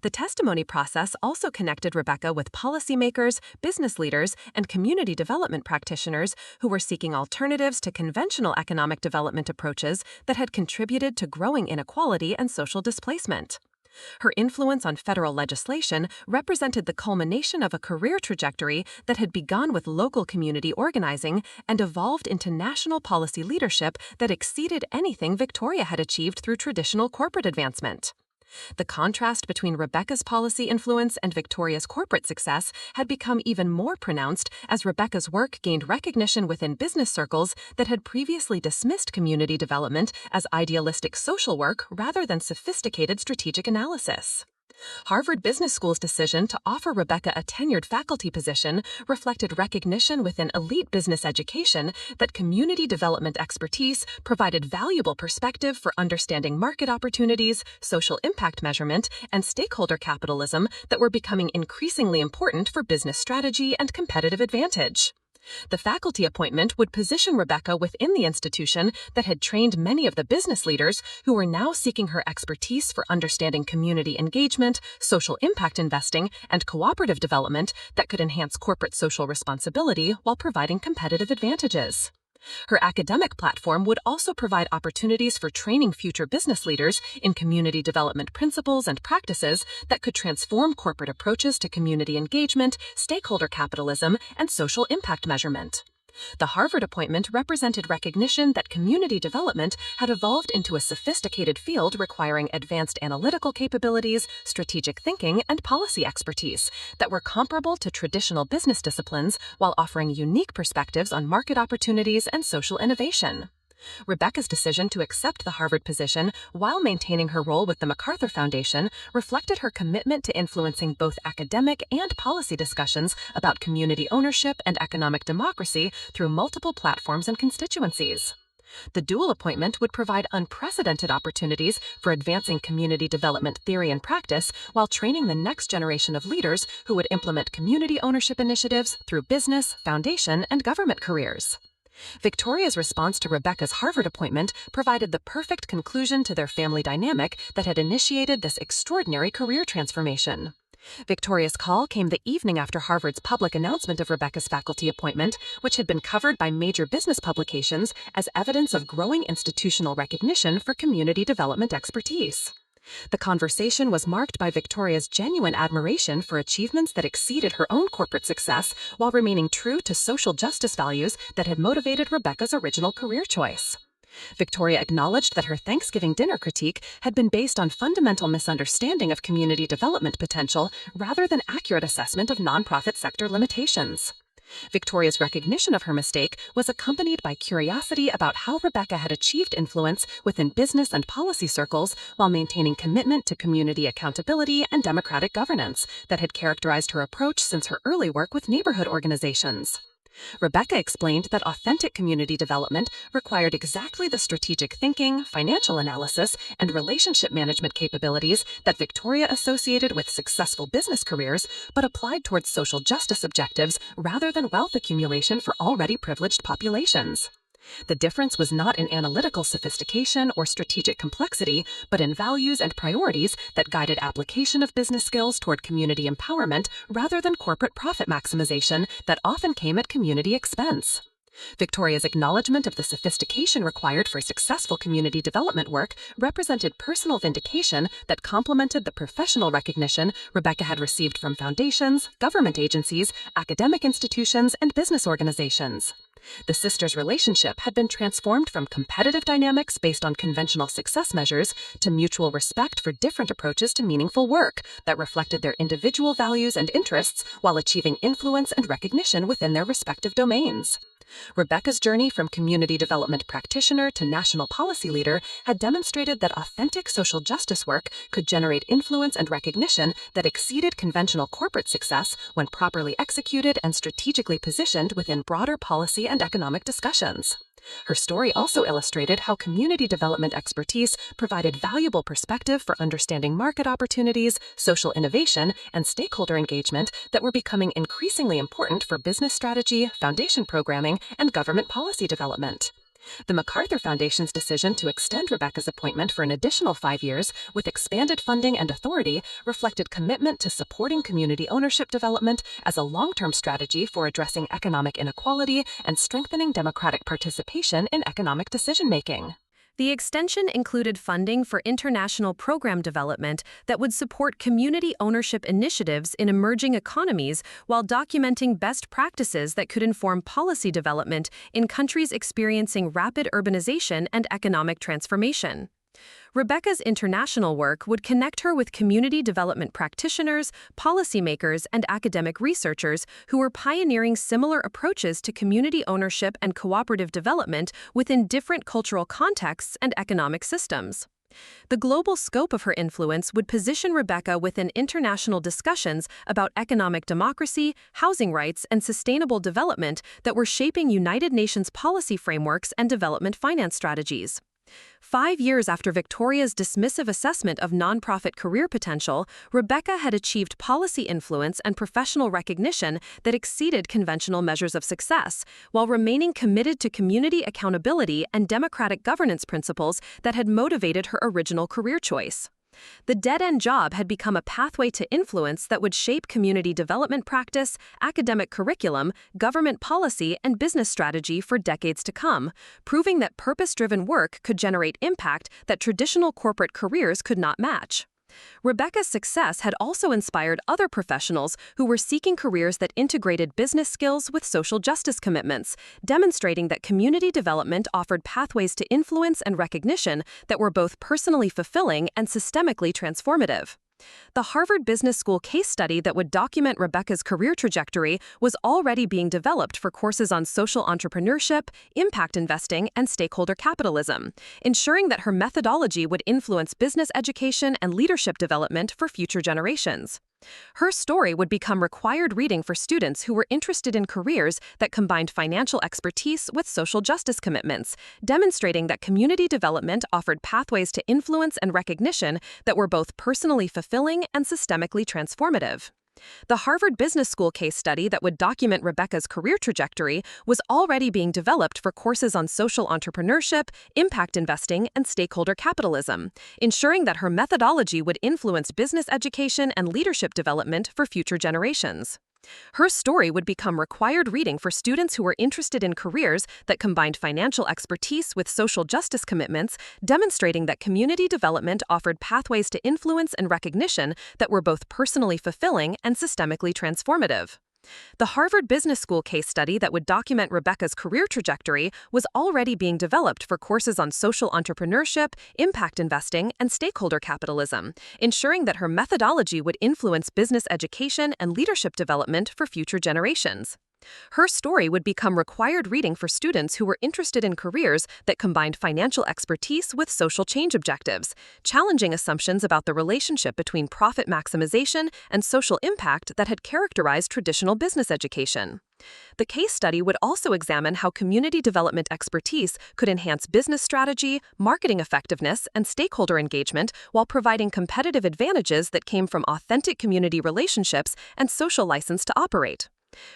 The testimony process also connected Rebecca with policymakers, business leaders, and community development practitioners who were seeking alternatives to conventional economic development approaches that had contributed to growing inequality and social displacement. Her influence on federal legislation represented the culmination of a career trajectory that had begun with local community organizing and evolved into national policy leadership that exceeded anything Victoria had achieved through traditional corporate advancement. The contrast between Rebecca's policy influence and Victoria's corporate success had become even more pronounced as Rebecca's work gained recognition within business circles that had previously dismissed community development as idealistic social work rather than sophisticated strategic analysis. Harvard Business School's decision to offer Rebecca a tenured faculty position reflected recognition within elite business education that community development expertise provided valuable perspective for understanding market opportunities, social impact measurement, and stakeholder capitalism that were becoming increasingly important for business strategy and competitive advantage. The faculty appointment would position Rebecca within the institution that had trained many of the business leaders who were now seeking her expertise for understanding community engagement, social impact investing, and cooperative development that could enhance corporate social responsibility while providing competitive advantages. Her academic platform would also provide opportunities for training future business leaders in community development principles and practices that could transform corporate approaches to community engagement, stakeholder capitalism, and social impact measurement. The Harvard appointment represented recognition that community development had evolved into a sophisticated field requiring advanced analytical capabilities, strategic thinking, and policy expertise that were comparable to traditional business disciplines while offering unique perspectives on market opportunities and social innovation. Rebecca's decision to accept the Harvard position while maintaining her role with the MacArthur Foundation reflected her commitment to influencing both academic and policy discussions about community ownership and economic democracy through multiple platforms and constituencies. The dual appointment would provide unprecedented opportunities for advancing community development theory and practice while training the next generation of leaders who would implement community ownership initiatives through business, foundation, and government careers. Victoria's response to Rebecca's Harvard appointment provided the perfect conclusion to their family dynamic that had initiated this extraordinary career transformation. Victoria's call came the evening after Harvard's public announcement of Rebecca's faculty appointment, which had been covered by major business publications as evidence of growing institutional recognition for community development expertise. The conversation was marked by Victoria's genuine admiration for achievements that exceeded her own corporate success while remaining true to social justice values that had motivated Rebecca's original career choice. Victoria acknowledged that her Thanksgiving dinner critique had been based on fundamental misunderstanding of community development potential rather than accurate assessment of nonprofit sector limitations. Victoria's recognition of her mistake was accompanied by curiosity about how Rebecca had achieved influence within business and policy circles while maintaining commitment to community accountability and democratic governance that had characterized her approach since her early work with neighborhood organizations. Rebecca explained that authentic community development required exactly the strategic thinking, financial analysis, and relationship management capabilities that Victoria associated with successful business careers, but applied towards social justice objectives rather than wealth accumulation for already privileged populations. The difference was not in analytical sophistication or strategic complexity, but in values and priorities that guided application of business skills toward community empowerment rather than corporate profit maximization that often came at community expense. Victoria's acknowledgement of the sophistication required for successful community development work represented personal vindication that complemented the professional recognition Rebecca had received from foundations, government agencies, academic institutions, and business organizations. The sisters' relationship had been transformed from competitive dynamics based on conventional success measures to mutual respect for different approaches to meaningful work that reflected their individual values and interests while achieving influence and recognition within their respective domains. Rebecca's journey from community development practitioner to national policy leader had demonstrated that authentic social justice work could generate influence and recognition that exceeded conventional corporate success when properly executed and strategically positioned within broader policy and economic discussions. Her story also illustrated how community development expertise provided valuable perspective for understanding market opportunities, social innovation, and stakeholder engagement that were becoming increasingly important for business strategy, foundation programming, and government policy development. The MacArthur Foundation's decision to extend Rebecca's appointment for an additional 5 years with expanded funding and authority reflected commitment to supporting community ownership development as a long-term strategy for addressing economic inequality and strengthening democratic participation in economic decision-making. The extension included funding for international program development that would support community ownership initiatives in emerging economies while documenting best practices that could inform policy development in countries experiencing rapid urbanization and economic transformation. Rebecca's international work would connect her with community development practitioners, policymakers, and academic researchers who were pioneering similar approaches to community ownership and cooperative development within different cultural contexts and economic systems. The global scope of her influence would position Rebecca within international discussions about economic democracy, housing rights, and sustainable development that were shaping United Nations policy frameworks and development finance strategies. 5 years after Victoria's dismissive assessment of nonprofit career potential, Rebecca had achieved policy influence and professional recognition that exceeded conventional measures of success, while remaining committed to community accountability and democratic governance principles that had motivated her original career choice. The dead-end job had become a pathway to influence that would shape community development practice, academic curriculum, government policy, and business strategy for decades to come, proving that purpose-driven work could generate impact that traditional corporate careers could not match. Rebecca's success had also inspired other professionals who were seeking careers that integrated business skills with social justice commitments, demonstrating that community development offered pathways to influence and recognition that were both personally fulfilling and systemically transformative. The Harvard Business School case study that would document Rebecca's career trajectory was already being developed for courses on social entrepreneurship, impact investing, and stakeholder capitalism, ensuring that her methodology would influence business education and leadership development for future generations. Her story would become required reading for students who were interested in careers that combined financial expertise with social justice commitments, demonstrating that community development offered pathways to influence and recognition that were both personally fulfilling and systemically transformative. The Harvard Business School case study that would document Rebecca's career trajectory was already being developed for courses on social entrepreneurship, impact investing, and stakeholder capitalism, ensuring that her methodology would influence business education and leadership development for future generations. Her story would become required reading for students who were interested in careers that combined financial expertise with social justice commitments, demonstrating that community development offered pathways to influence and recognition that were both personally fulfilling and systemically transformative. The Harvard Business School case study that would document Rebecca's career trajectory was already being developed for courses on social entrepreneurship, impact investing, and stakeholder capitalism, ensuring that her methodology would influence business education and leadership development for future generations. Her story would become required reading for students who were interested in careers that combined financial expertise with social change objectives, challenging assumptions about the relationship between profit maximization and social impact that had characterized traditional business education. The case study would also examine how community development expertise could enhance business strategy, marketing effectiveness, and stakeholder engagement while providing competitive advantages that came from authentic community relationships and social license to operate.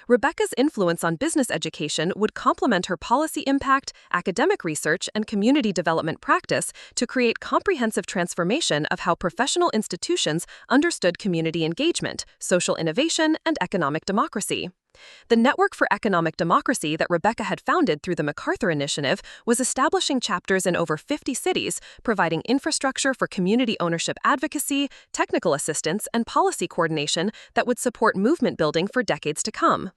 Rebecca's influence on business education would complement her policy impact, academic research, and community development practice to create comprehensive transformation of how professional institutions understood community engagement, social innovation, and economic democracy. The Network for Economic Democracy that Rebecca had founded through the MacArthur Initiative was establishing chapters in over 50 cities, providing infrastructure for community ownership advocacy, technical assistance, and policy coordination that would support movement building for decades to come.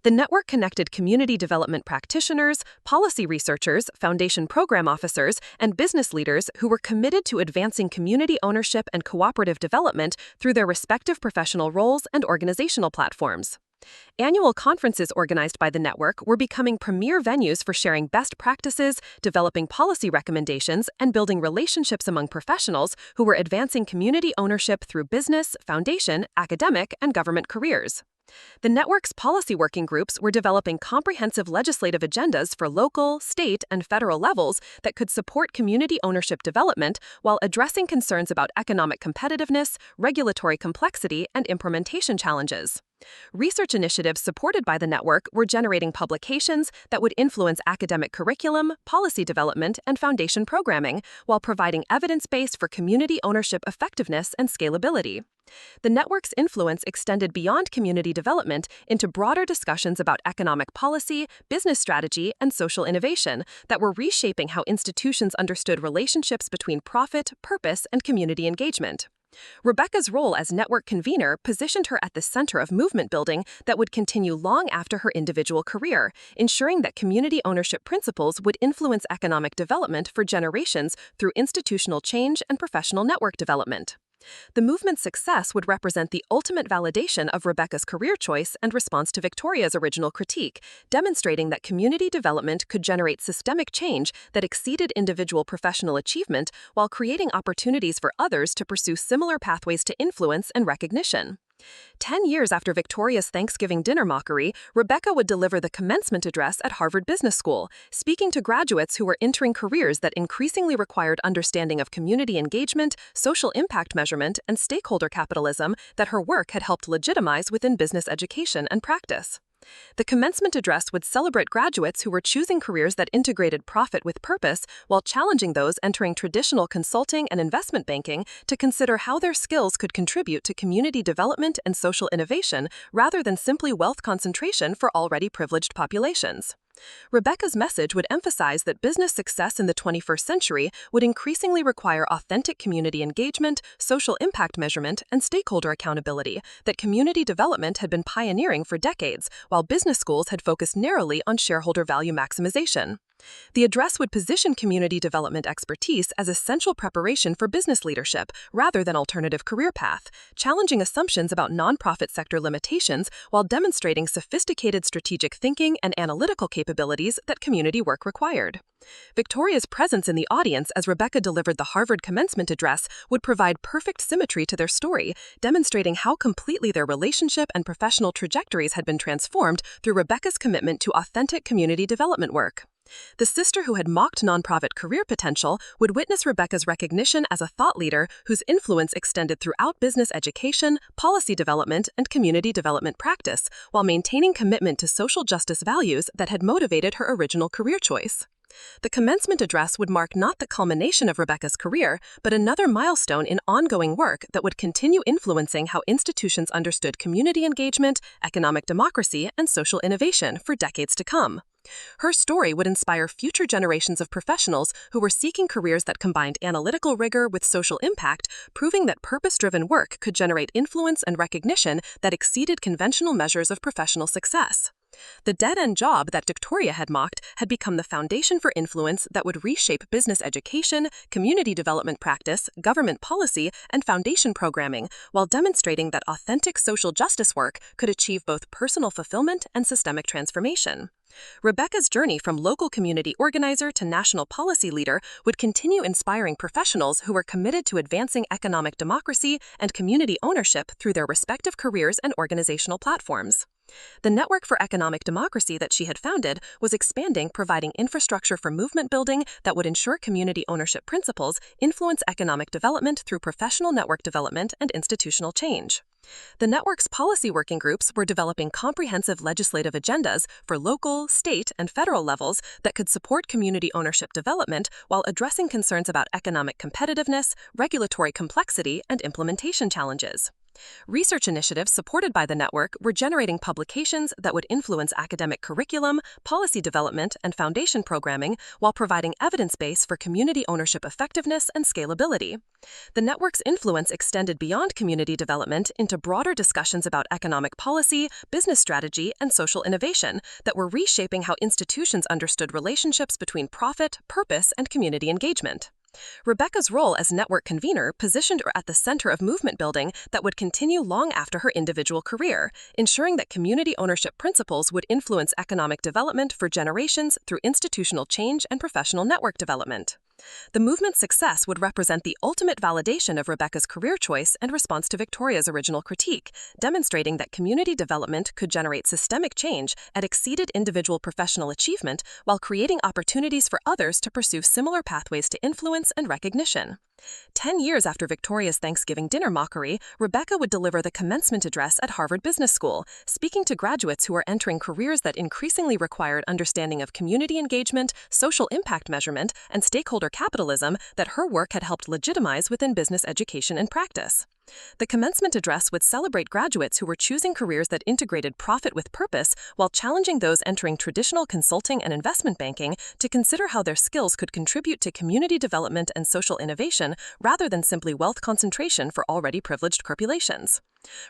The network connected community development practitioners, policy researchers, foundation program officers, and business leaders who were committed to advancing community ownership and cooperative development through their respective professional roles and organizational platforms. Annual conferences organized by the network were becoming premier venues for sharing best practices, developing policy recommendations, and building relationships among professionals who were advancing community ownership through business, foundation, academic, and government careers. The network's policy working groups were developing comprehensive legislative agendas for local, state, and federal levels that could support community ownership development while addressing concerns about economic competitiveness, regulatory complexity, and implementation challenges. Research initiatives supported by the network were generating publications that would influence academic curriculum, policy development, and foundation programming, while providing evidence base for community ownership effectiveness and scalability. The network's influence extended beyond community development into broader discussions about economic policy, business strategy, and social innovation that were reshaping how institutions understood relationships between profit, purpose, and community engagement. Rebecca's role as network convener positioned her at the center of movement building that would continue long after her individual career, ensuring that community ownership principles would influence economic development for generations through institutional change and professional network development. The movement's success would represent the ultimate validation of Rebecca's career choice and response to Victoria's original critique, demonstrating that community development could generate systemic change that exceeded individual professional achievement while creating opportunities for others to pursue similar pathways to influence and recognition. 10 years after Victoria's Thanksgiving dinner mockery, Rebecca would deliver the commencement address at Harvard Business School, speaking to graduates who were entering careers that increasingly required understanding of community engagement, social impact measurement, and stakeholder capitalism that her work had helped legitimize within business education and practice. The commencement address would celebrate graduates who were choosing careers that integrated profit with purpose while challenging those entering traditional consulting and investment banking to consider how their skills could contribute to community development and social innovation rather than simply wealth concentration for already privileged populations. Rebecca's message would emphasize that business success in the 21st century would increasingly require authentic community engagement, social impact measurement, and stakeholder accountability that community development had been pioneering for decades, while business schools had focused narrowly on shareholder value maximization. The address would position community development expertise as essential preparation for business leadership rather than alternative career path, challenging assumptions about nonprofit sector limitations while demonstrating sophisticated strategic thinking and analytical capabilities that community work required. Victoria's presence in the audience as Rebecca delivered the Harvard commencement address would provide perfect symmetry to their story, demonstrating how completely their relationship and professional trajectories had been transformed through Rebecca's commitment to authentic community development work. The sister who had mocked nonprofit career potential would witness Rebecca's recognition as a thought leader whose influence extended throughout business education, policy development, and community development practice, while maintaining commitment to social justice values that had motivated her original career choice. The commencement address would mark not the culmination of Rebecca's career, but another milestone in ongoing work that would continue influencing how institutions understood community engagement, economic democracy, and social innovation for decades to come. Her story would inspire future generations of professionals who were seeking careers that combined analytical rigor with social impact, proving that purpose-driven work could generate influence and recognition that exceeded conventional measures of professional success. The dead-end job that Victoria had mocked had become the foundation for influence that would reshape business education, community development practice, government policy, and foundation programming, while demonstrating that authentic social justice work could achieve both personal fulfillment and systemic transformation. Rebecca's journey from local community organizer to national policy leader would continue inspiring professionals who were committed to advancing economic democracy and community ownership through their respective careers and organizational platforms. The Network for Economic Democracy that she had founded was expanding, providing infrastructure for movement building that would ensure community ownership principles influence economic development through professional network development and institutional change. The network's policy working groups were developing comprehensive legislative agendas for local, state, and federal levels that could support community ownership development while addressing concerns about economic competitiveness, regulatory complexity, and implementation challenges. Research initiatives supported by the network were generating publications that would influence academic curriculum, policy development, and foundation programming while providing evidence base for community ownership effectiveness and scalability. The network's influence extended beyond community development into broader discussions about economic policy, business strategy, and social innovation that were reshaping how institutions understood relationships between profit, purpose, and community engagement. Rebecca's role as network convener positioned her at the center of movement building that would continue long after her individual career, ensuring that community ownership principles would influence economic development for generations through institutional change and professional network development. The movement's success would represent the ultimate validation of Rebecca's career choice and response to Victoria's original critique, demonstrating that community development could generate systemic change and exceeded individual professional achievement while creating opportunities for others to pursue similar pathways to influence and recognition. 10 years after Victoria's Thanksgiving dinner mockery, Rebecca would deliver the commencement address at Harvard Business School, speaking to graduates who are entering careers that increasingly required understanding of community engagement, social impact measurement, and stakeholder capitalism that her work had helped legitimize within business education and practice. The commencement address would celebrate graduates who were choosing careers that integrated profit with purpose while challenging those entering traditional consulting and investment banking to consider how their skills could contribute to community development and social innovation rather than simply wealth concentration for already privileged populations.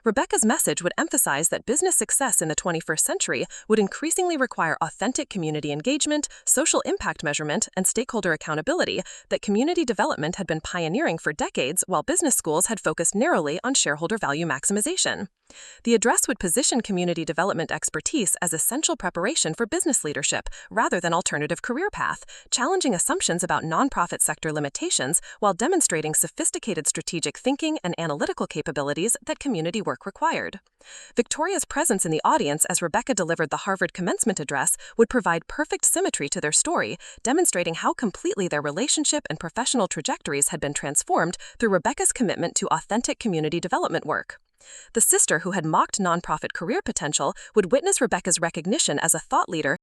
Rebecca's message would emphasize that business success in the 21st century would increasingly require authentic community engagement, social impact measurement, and stakeholder accountability that community development had been pioneering for decades while business schools had focused narrowly on shareholder value maximization. The address would position community development expertise as essential preparation for business leadership rather than alternative career path, challenging assumptions about nonprofit sector limitations while demonstrating sophisticated strategic thinking and analytical capabilities that community work required. Victoria's presence in the audience as Rebecca delivered the Harvard commencement address would provide perfect symmetry to their story, demonstrating how completely their relationship and professional trajectories had been transformed through Rebecca's commitment to authentic community development work. The sister who had mocked nonprofit career potential would witness Rebecca's recognition as a thought leader